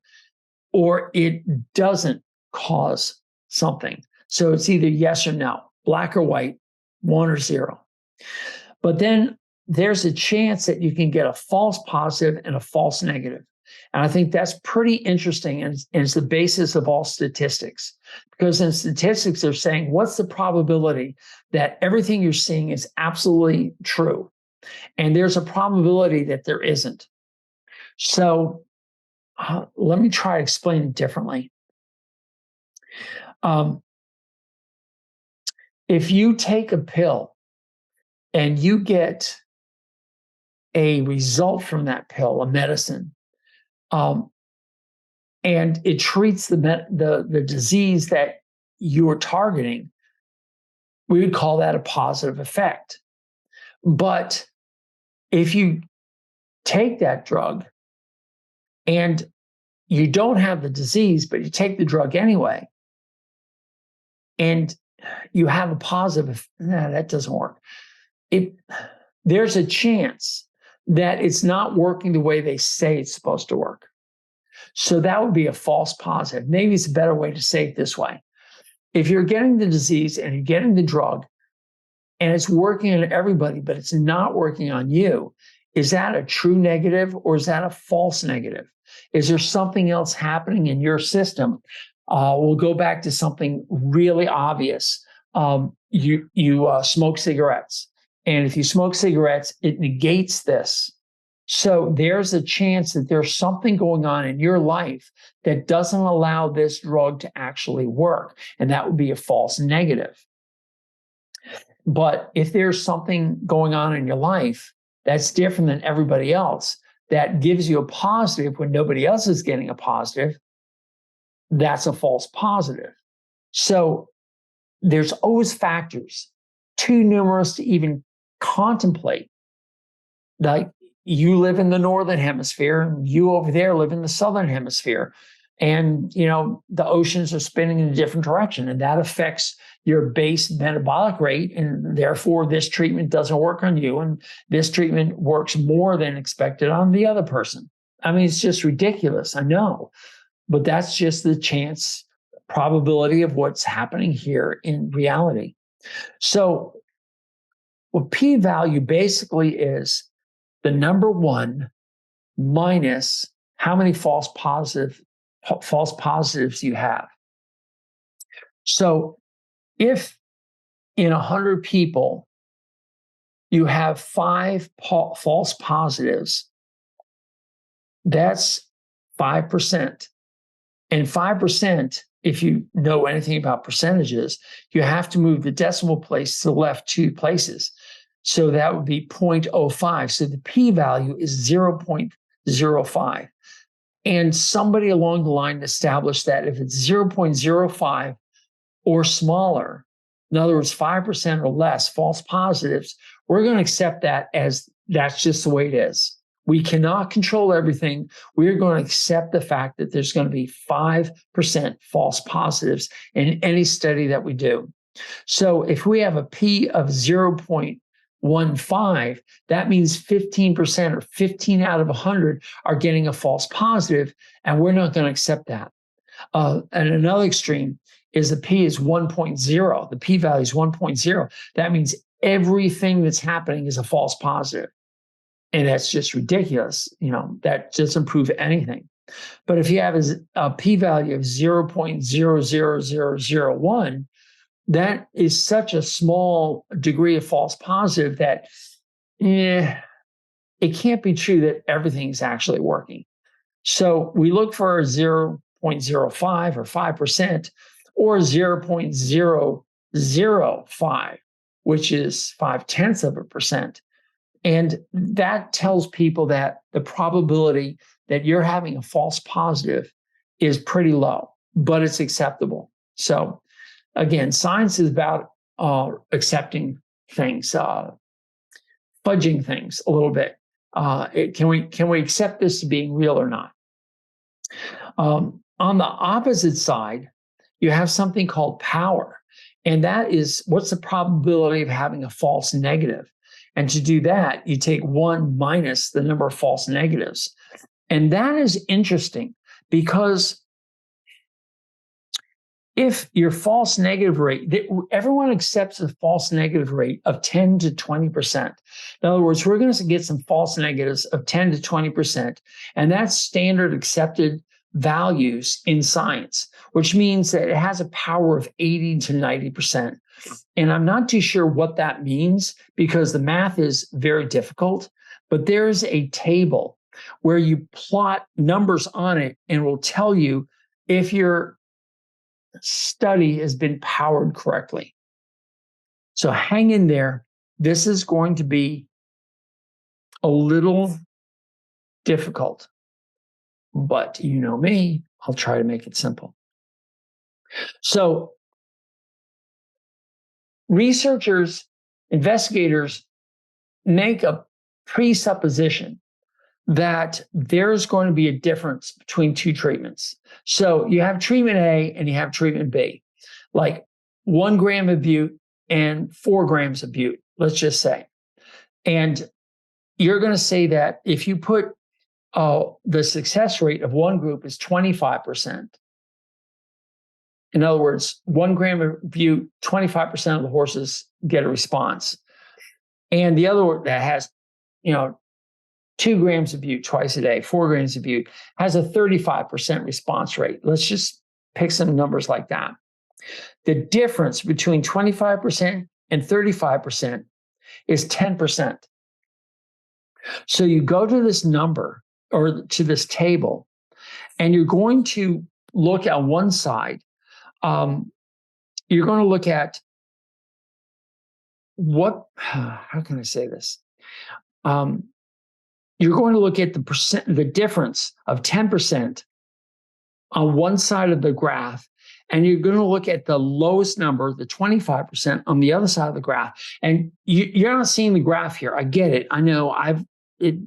or it doesn't cause something. So it's either yes or no, black or white, 1 or 0. But then there's a chance that you can get a false positive and a false negative. And I think that's pretty interesting, and it's the basis of all statistics. Because in statistics, they're saying, what's the probability that everything you're seeing is absolutely true? And there's a probability that there isn't. So let me try to explain it differently. If you take a pill and you get a result from that pill, a medicine, and it treats the disease that you're targeting, we would call that a positive effect. But if you take that drug and you don't have the disease, but you take the drug anyway, and you have a positive, that doesn't work. There's a chance that it's not working the way they say it's supposed to work. So that would be a false positive. Maybe it's a better way to say it this way. If you're getting the disease and you're getting the drug and it's working on everybody, but it's not working on you, is that a true negative or is that a false negative? Is there something else happening in your system? We'll go back to something really obvious. You smoke cigarettes. And if you smoke cigarettes, it negates this. So there's a chance that there's something going on in your life that doesn't allow this drug to actually work. And that would be a false negative. But if there's something going on in your life that's different than everybody else, that gives you a positive when nobody else is getting a positive, that's a false positive. So there's always factors too numerous to even contemplate. Like you live in the northern hemisphere and you over there live in the southern hemisphere. And, the oceans are spinning in a different direction, and that affects your base metabolic rate. And therefore, this treatment doesn't work on you. And this treatment works more than expected on the other person. I mean, it's just ridiculous. I know, but that's just the chance probability of what's happening here in reality. So what p-value basically is the number 1 minus how many false positives you have. So if in 100 people you have 5 false positives, that's 5%. And 5%, if you know anything about percentages, you have to move the decimal place to the left 2 places. So that would be 0.05. So the p-value is 0.05. And somebody along the line established that if it's 0.05 or smaller, in other words, 5% or less false positives, we're going to accept that as that's just the way it is. We cannot control everything. We're going to accept the fact that there's going to be 5% false positives in any study that we do. So if we have a p of 0.15, that means 15% or 15 out of 100 are getting a false positive, and we're not going to accept that. And another extreme is the P is 1.0. The P value is 1.0. That means everything that's happening is a false positive. And that's just ridiculous. That doesn't prove anything. But if you have a P value of 0.00001, that is such a small degree of false positive that it can't be true that everything is actually working. So we look for 0.05 or 5% or 0.005, which is 0.5%. And that tells people that the probability that you're having a false positive is pretty low, but it's acceptable. So again, science is about accepting things, fudging things a little bit. Can we accept this to being real or not? On the opposite side, you have something called power. And that is, what's the probability of having a false negative? And to do that, you take 1 minus the number of false negatives. And that is interesting because if your false negative rate, everyone accepts a false negative rate of 10 to 20%. In other words, we're going to get some false negatives of 10 to 20%. And that's standard accepted values in science, which means that it has a power of 80 to 90%. And I'm not too sure what that means because the math is very difficult, but there's a table where you plot numbers on it and it will tell you if your study has been powered correctly. So hang in there. This is going to be a little difficult, but you know me, I'll try to make it simple. So researchers, investigators make a presupposition that there's going to be a difference between two treatments. So you have treatment A and you have treatment B, like 1 gram of Butte and 4 grams of Butte, let's just say. And you're going to say that if you put the success rate of one group is 25%. In other words, 1 gram of Butte, 25% of the horses get a response. And the other that has, 2 grams of Butte twice a day, 4 grams of Butte, has a 35% response rate. Let's just pick some numbers like that. The difference between 25% and 35% is 10%. So you go to this number or to this table, and you're going to look at one side. You're going to look at how can I say this? You're going to look at the difference of 10% on one side of the graph, and you're going to look at the lowest number, the 25%, on the other side of the graph. And you're not seeing the graph here. I get it. I know.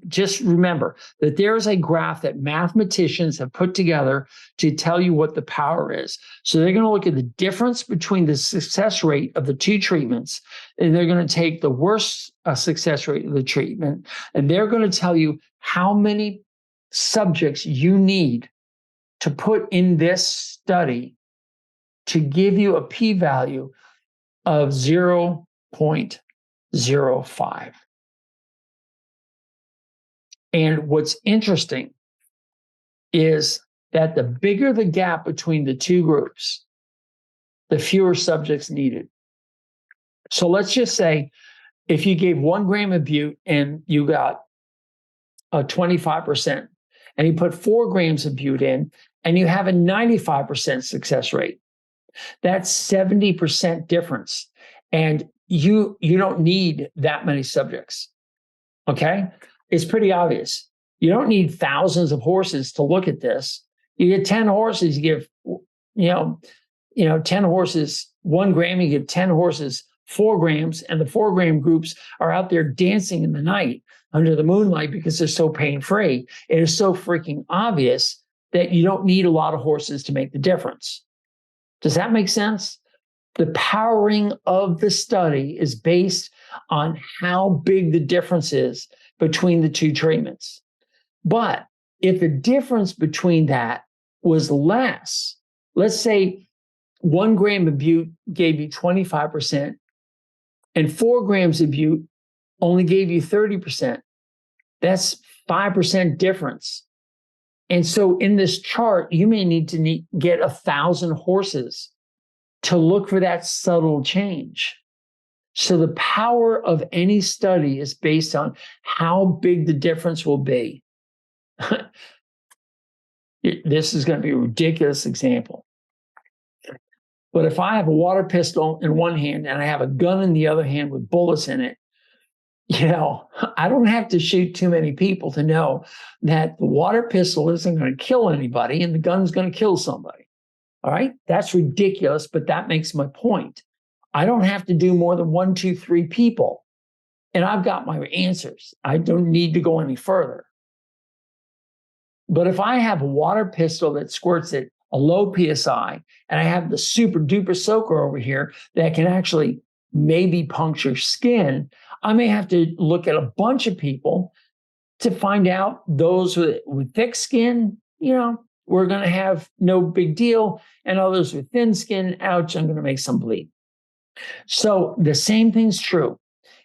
Just remember that there is a graph that mathematicians have put together to tell you what the power is. So they're going to look at the difference between the success rate of the two treatments, and they're going to take the worst success rate of the treatment, and they're going to tell you how many subjects you need to put in this study to give you a p-value of 0.05. And what's interesting is that the bigger the gap between the two groups, the fewer subjects needed. So let's just say if you gave 1 gram of Butte and you got a 25%, and you put 4 grams of Butte in and you have a 95% success rate, that's 70% difference. And you don't need that many subjects. Okay? It's pretty obvious. You don't need thousands of horses to look at this. You get 10 horses, you give, 10 horses 1 gram, you give 10 horses 4 grams, and the 4 gram groups are out there dancing in the night under the moonlight because they're so pain-free. It is so freaking obvious that you don't need a lot of horses to make the difference. Does that make sense? The powering of the study is based on how big the difference is between the two treatments. But if the difference between that was less let's say 1 gram of bute gave you 25%, and 4 grams of bute only gave you 30%. That's 5% difference. And so in this chart, you may need to get 1,000 horses to look for that subtle change. So the power of any study is based on how big the difference will be. This is going to be a ridiculous example. But if I have a water pistol in one hand and I have a gun in the other hand with bullets in it, I don't have to shoot too many people to know that the water pistol isn't going to kill anybody and the gun's going to kill somebody. All right? That's ridiculous, but that makes my point. I don't have to do more than 1, 2, 3 people, and I've got my answers. I don't need to go any further. But if I have a water pistol that squirts at a low PSI, and I have the super duper soaker over here that can actually maybe puncture skin, I may have to look at a bunch of people to find out those with thick skin, we're going to have no big deal, and others with thin skin, ouch, I'm going to make some bleed. So the same thing's true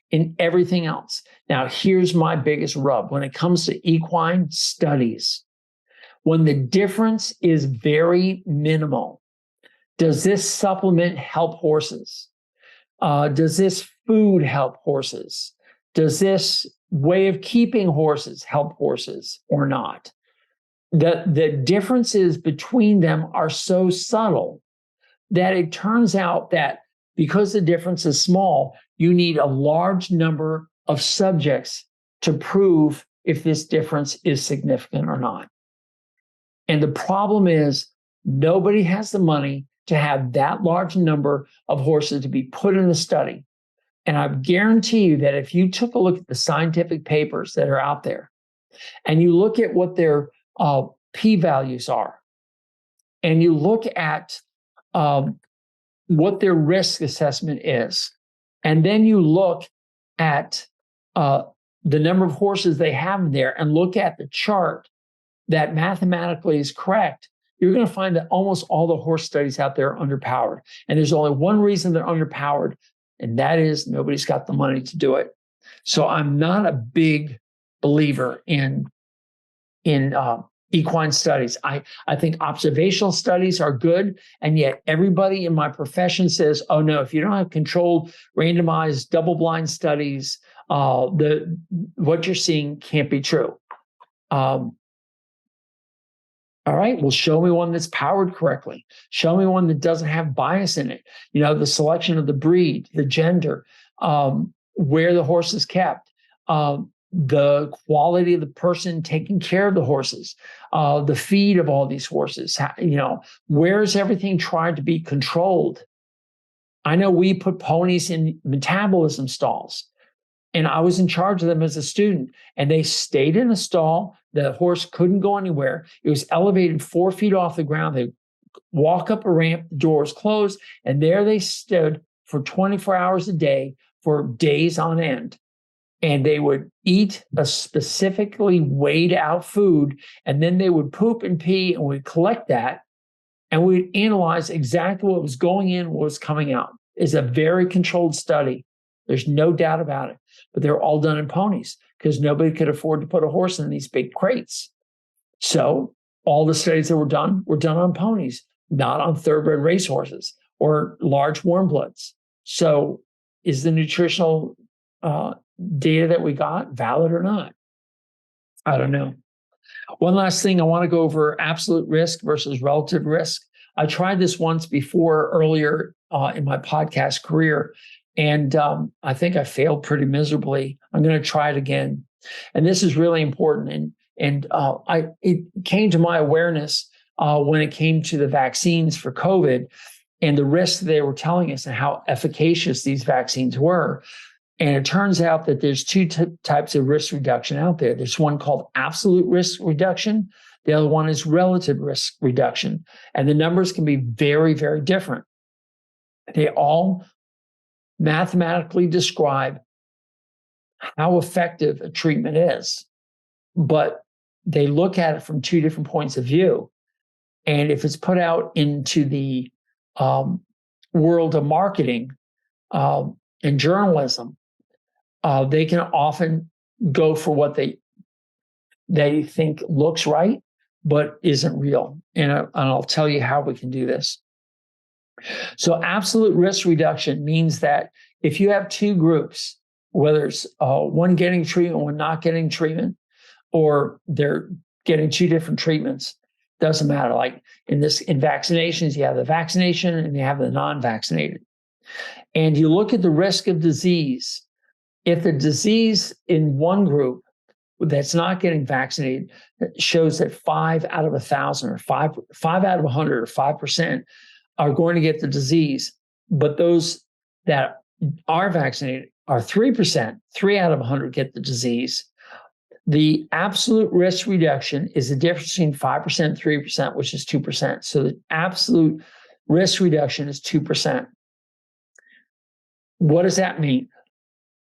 in everything else. Now, here's my biggest rub when it comes to equine studies. When the difference is very minimal, does this supplement help horses? Does this food help horses? Does this way of keeping horses help horses or not? The differences between them are so subtle that it turns out that because the difference is small, you need a large number of subjects to prove if this difference is significant or not. And the problem is nobody has the money to have that large number of horses to be put in a study. And I guarantee you that if you took a look at the scientific papers that are out there and you look at what their p-values are, and you look at what their risk assessment is, and then you look at the number of horses they have there and look at the chart that mathematically is correct, you're going to find that almost all the horse studies out there are underpowered. And there's only one reason they're underpowered, and that is nobody's got the money to do it. So I'm not a big believer in equine studies. I think observational studies are good, and yet everybody in my profession says, oh no, if you don't have controlled, randomized, double-blind studies, what you're seeing can't be true. All right, well, show me one that's powered correctly. Show me one that doesn't have bias in it. The selection of the breed, the gender, where the horse is kept, the quality of the person taking care of the horses, the feed of all these horses. Where's everything trying to be controlled? I know we put ponies in metabolism stalls, and I was in charge of them as a student, and they stayed in a stall. The horse couldn't go anywhere. It was elevated 4 feet off the ground. They walk up a ramp, the door was closed, and there they stood for 24 hours a day for days on end. And they would eat a specifically weighed out food, and then they would poop and pee, and we'd collect that, and we'd analyze exactly what was going in, what was coming out. It's a very controlled study. There's no doubt about it. But they're all done in ponies because nobody could afford to put a horse in these big crates. So all the studies that were done on ponies, not on thoroughbred racehorses or large warm bloods. So is the nutritional data that we got valid or not? I don't know. One last thing, I want to go over absolute risk versus relative risk. I tried this once before earlier in my podcast career, and I think I failed pretty miserably. I'm going to try it again. And this is really important. And it came to my awareness when it came to the vaccines for COVID and the risks they were telling us and how efficacious these vaccines were. And it turns out that there's two types of risk reduction out there. There's one called absolute risk reduction. The other one is relative risk reduction. And the numbers can be very, very different. They all mathematically describe how effective a treatment is, but they look at it from two different points of view. And if it's put out into the world of marketing and journalism, they can often go for what they think looks right, but isn't real. And I'll tell you how we can do this. So absolute risk reduction means that if you have two groups, whether it's one getting treatment, one not getting treatment, or they're getting two different treatments, doesn't matter. Like in vaccinations, you have the vaccination and you have the non-vaccinated. And you look at the risk of disease. If the disease in one group that's not getting vaccinated shows that 5 out of 1,000 or 5 out of 100 or 5% are going to get the disease, but those that are vaccinated are 3%, 3 out of 100 get the disease. The absolute risk reduction is the difference between 5% and 3%, which is 2%. So the absolute risk reduction is 2%. What does that mean?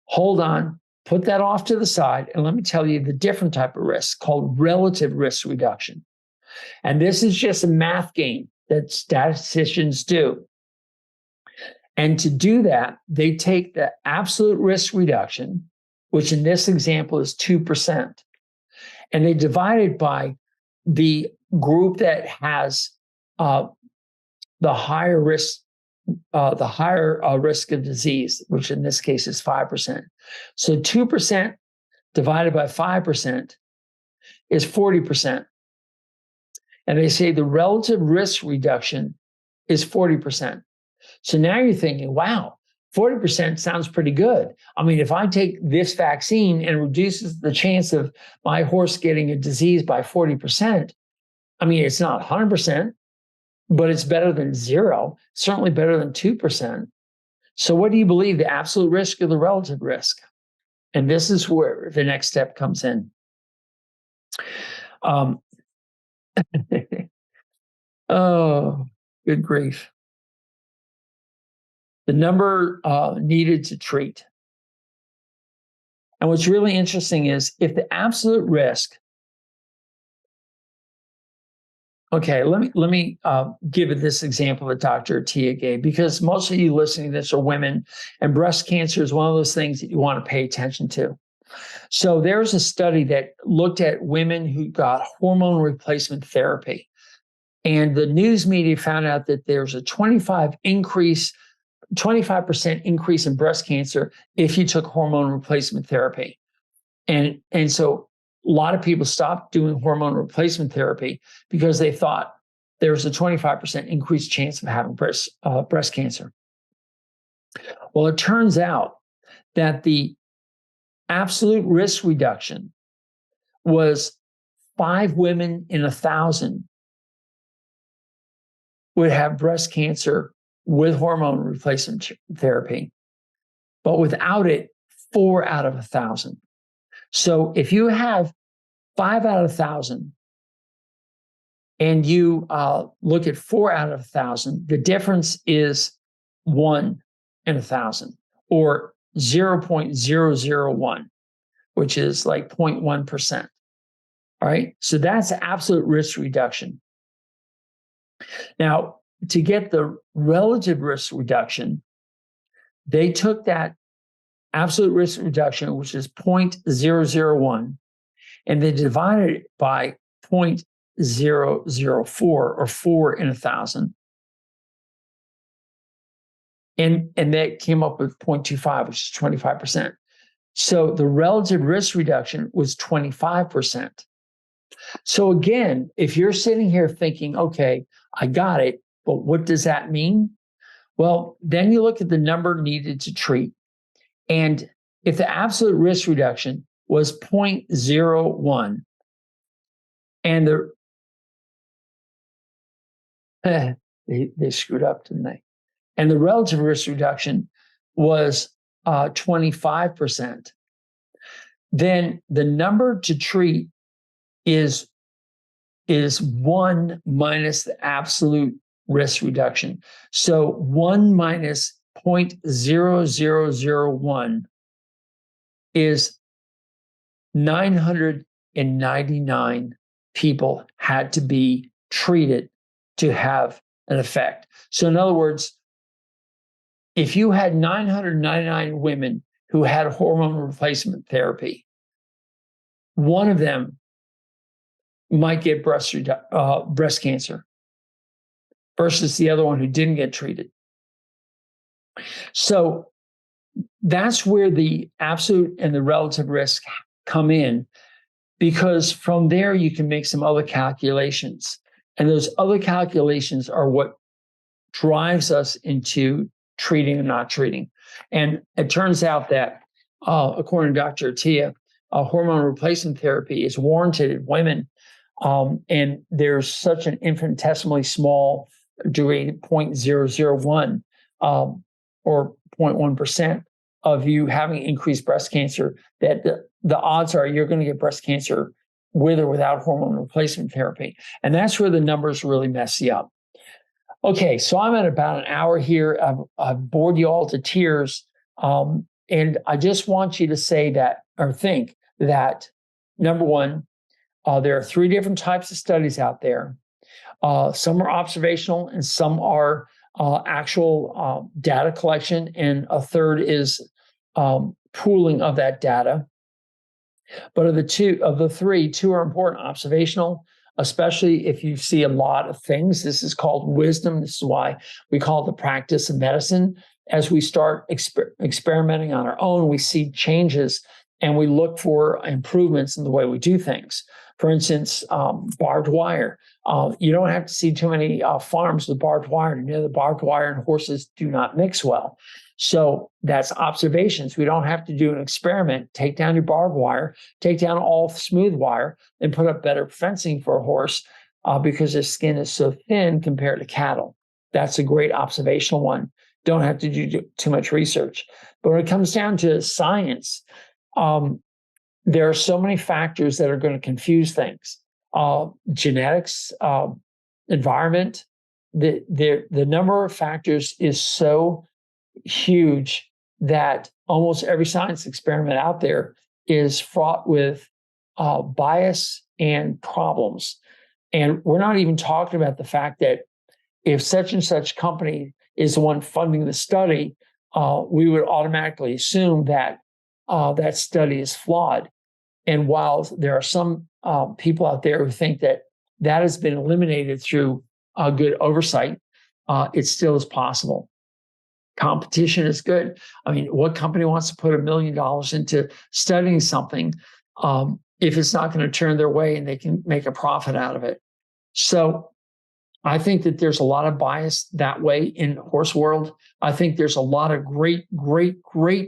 Hold on, put that off to the side, and let me tell you the different type of risk called relative risk reduction. And this is just a math game that statisticians do. And to do that, they take the absolute risk reduction, which in this example is 2%, and they divide it by the group that has the higher risk risk of disease, which in this case is 5%. So 2% divided by 5% is 40%. And they say the relative risk reduction is 40%. So now you're thinking, wow, 40% sounds pretty good. I mean, if I take this vaccine and reduces the chance of my horse getting a disease by 40%, I mean, it's not 100%, but it's better than zero, certainly better than 2%. So what do you believe, the absolute risk or the relative risk? And this is where the next step comes in. Oh, good grief. The number needed to treat. And what's really interesting is if the absolute risk, okay, let me give it this example that Dr. Tia gave, because most of you listening to this are women, and breast cancer is one of those things that you want to pay attention to. So there's a study that looked at women who got hormone replacement therapy. And the news media found out that there's a 25% increase in breast cancer if you took hormone replacement therapy. And so a lot of people stopped doing hormone replacement therapy because they thought there was a 25% increased chance of having breast cancer. Well, it turns out that the absolute risk reduction was 5 women in 1,000 would have breast cancer with hormone replacement therapy, but without it, 4 out of 1,000. So if you have 5 out of 1,000 and you look at 4 out of 1,000, the difference is 1 in 1,000 or 0.001, which is like 0.1%. All right. So that's absolute risk reduction. Now, to get the relative risk reduction, they took that absolute risk reduction, which is 0.001, and they divided it by 0.004 or 4 in 1,000. And that came up with 0.25, which is 25%. So the relative risk reduction was 25%. So again, if you're sitting here thinking, okay, I got it, but what does that mean? Well, then you look at the number needed to treat. And if the absolute risk reduction was 0.01 and they screwed up, didn't they? And the relative risk reduction was 25%, then the number to treat is 1 minus the absolute risk reduction. So 1 minus 0.0001 is 999 people had to be treated to have an effect. So in other words, if you had 999 women who had hormone replacement therapy, one of them might get breast cancer versus the other one who didn't get treated. So that's where the absolute and the relative risk come in, because from there you can make some other calculations. And those other calculations are what drives us into treating and not treating. And it turns out that, according to Dr. Attia, hormone replacement therapy is warranted in women. And there's such an infinitesimally small degree, 0.001 or 0.1% of you having increased breast cancer, that the odds are you're going to get breast cancer with or without hormone replacement therapy. And that's where the numbers really mess you up. Okay, so I'm at about an hour here. I've bored you all to tears. And I just want you to say that, or think that, number one, there are 3 different types of studies out there. Some are observational and some are actual data collection. And a third is pooling of that data. But of the three, 2 are important: observational, especially if you see a lot of things. This is called wisdom. This is why we call it the practice of medicine. As we start experimenting on our own, we see changes and we look for improvements in the way we do things. For instance, barbed wire. You don't have to see too many farms with barbed wire to know that barbed wire and horses do not mix well. So that's observations. We don't have to do an experiment. Take down your barbed wire, take down all smooth wire, and put up better fencing for a horse because their skin is so thin compared to cattle. That's a great observational one. Don't have to do too much research. But when it comes down to science, there are so many factors that are going to confuse things. Genetics, environment, the number of factors is so huge that almost every science experiment out there is fraught with bias and problems. And we're not even talking about the fact that if such and such company is the one funding the study, we would automatically assume that that study is flawed. And while there are some people out there who think that that has been eliminated through good oversight, it still is possible. Competition is good. I mean, what company wants to put $1 million into studying something if it's not going to turn their way and they can make a profit out of it? So I think that there's a lot of bias that way in the horse world. I think there's a lot of great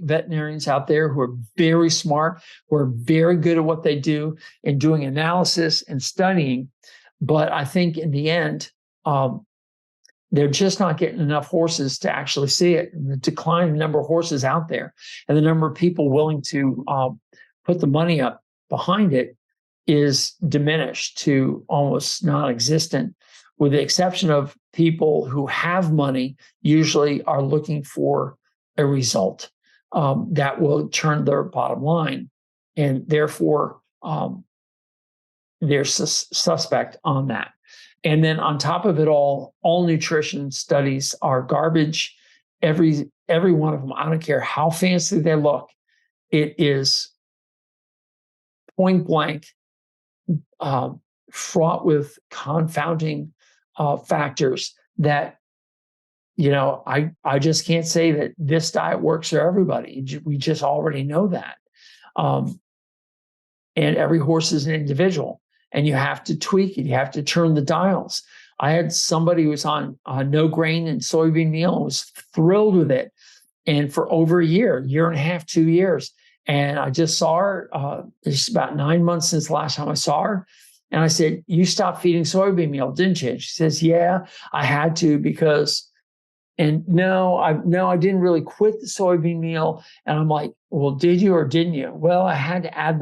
veterinarians out there who are very smart, who are very good at what they do in doing analysis and studying. But I think in the end, they're just not getting enough horses to actually see it. And the decline in the number of horses out there and the number of people willing to put the money up behind it is diminished to almost non-existent, with the exception of people who have money usually are looking for a result that will turn their bottom line. And therefore, they're suspect on that. And then on top of it all nutrition studies are garbage. Every one of them, I don't care how fancy they look, it is point blank fraught with confounding factors that, I just can't say that this diet works for everybody. We just already know that. And every horse is an individual. And you have to tweak it. You have to turn the dials. I had somebody who was on no grain and soybean meal and was thrilled with it. And for over a year and a half, 2 years. And I just saw her. It's about 9 months since the last time I saw her. And I said, "You stopped feeding soybean meal, didn't you?" And she says, "Yeah, I had to because," and no, I didn't really quit the soybean meal. And I'm like, "Well, did you or didn't you?" "Well, I had to add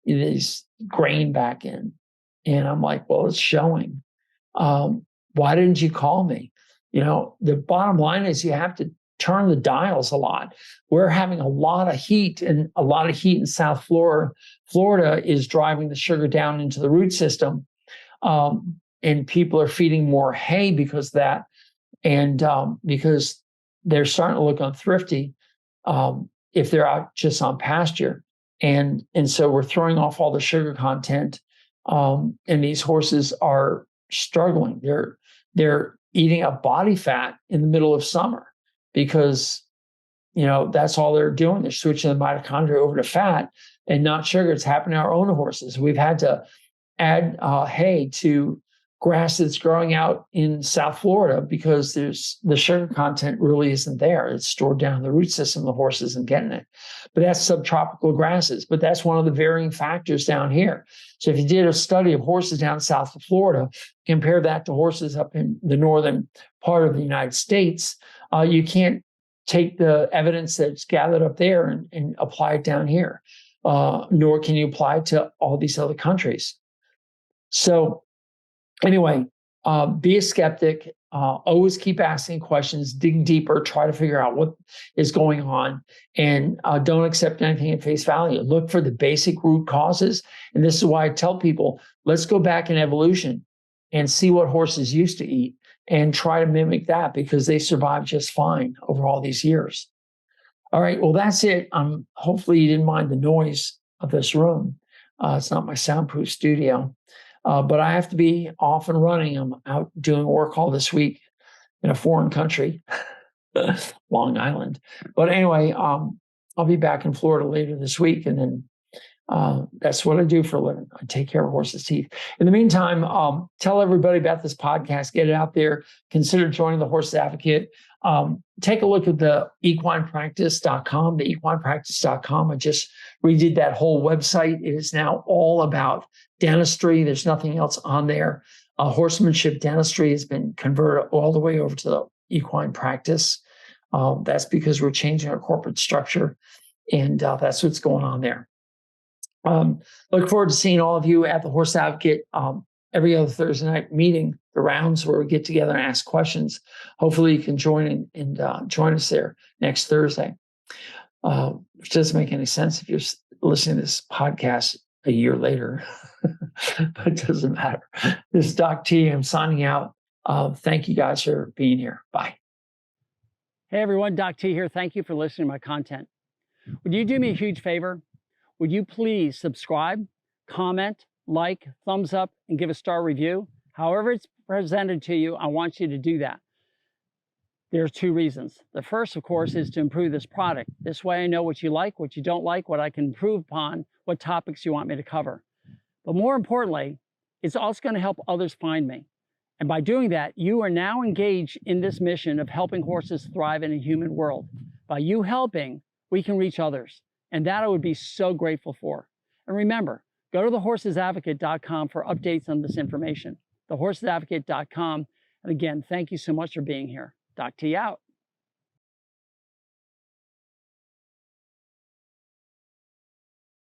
this grain back in." And I'm like, "Well, it's showing. Why didn't you call me?" The bottom line is you have to turn the dials a lot. We're having a lot of heat, and a lot of heat in South Florida. Florida is driving the sugar down into the root system. and people are feeding more hay because of that, and because they're starting to look unthrifty if they're out just on pasture, and so we're throwing off all the sugar content, and these horses are struggling. They're eating up body fat in the middle of summer because that's all they're doing. They're switching the mitochondria over to fat and not sugar. It's happening to our own horses. We've had to add hay to grass that's growing out in South Florida because the sugar content really isn't there. It's stored down in the root system. The horse isn't getting it. But that's subtropical grasses. But that's one of the varying factors down here. So if you did a study of horses down south of Florida, compare that to horses up in the northern part of the United States, you can't take the evidence that's gathered up there and apply it down here, nor can you apply it to all these other countries. So anyway, be a skeptic, always keep asking questions, dig deeper, try to figure out what is going on, and don't accept anything at face value. Look for the basic root causes. And this is why I tell people, let's go back in evolution and see what horses used to eat and try to mimic that, because they survived just fine over all these years. All right, well, that's it. Hopefully you didn't mind the noise of this room. It's not my soundproof studio. But I have to be off and running. I'm out doing work all this week in a foreign country, Long Island. But anyway, I'll be back in Florida later this week, and then that's what I do for a living. I take care of horses' teeth. In the meantime, tell everybody about this podcast. Get it out there. Consider joining the Horse Advocate. Take a look at the equinepractice.com, the equinepractice.com. I just redid that whole website. It is now all about dentistry. There's nothing else on there. Horsemanship dentistry has been converted all the way over to the equine practice. That's because we're changing our corporate structure, and that's what's going on there. Look forward to seeing all of you at the Horse Advocate every other Thursday night meeting, the rounds where we get together and ask questions. Hopefully you can join and join us there next Thursday, which doesn't make any sense if you're listening to this podcast a year later, but it doesn't matter. This is Doc T. I'm signing out. Thank you guys for being here. Bye. Hey everyone, Doc T here. Thank you for listening to my content. Would you do me a huge favor? Would you please subscribe, comment, like, thumbs up, and give a star review? However it's presented to you, I want you to do that. There's two reasons. The first, of course, is to improve this product. This way I know what you like, what you don't like, what I can improve upon, what topics you want me to cover. But more importantly, it's also going to help others find me. And by doing that, you are now engaged in this mission of helping horses thrive in a human world. By you helping, we can reach others. And that I would be so grateful for. And remember, go to thehorsesadvocate.com for updates on this information. Thehorsesadvocate.com. And again, thank you so much for being here. Doc T out.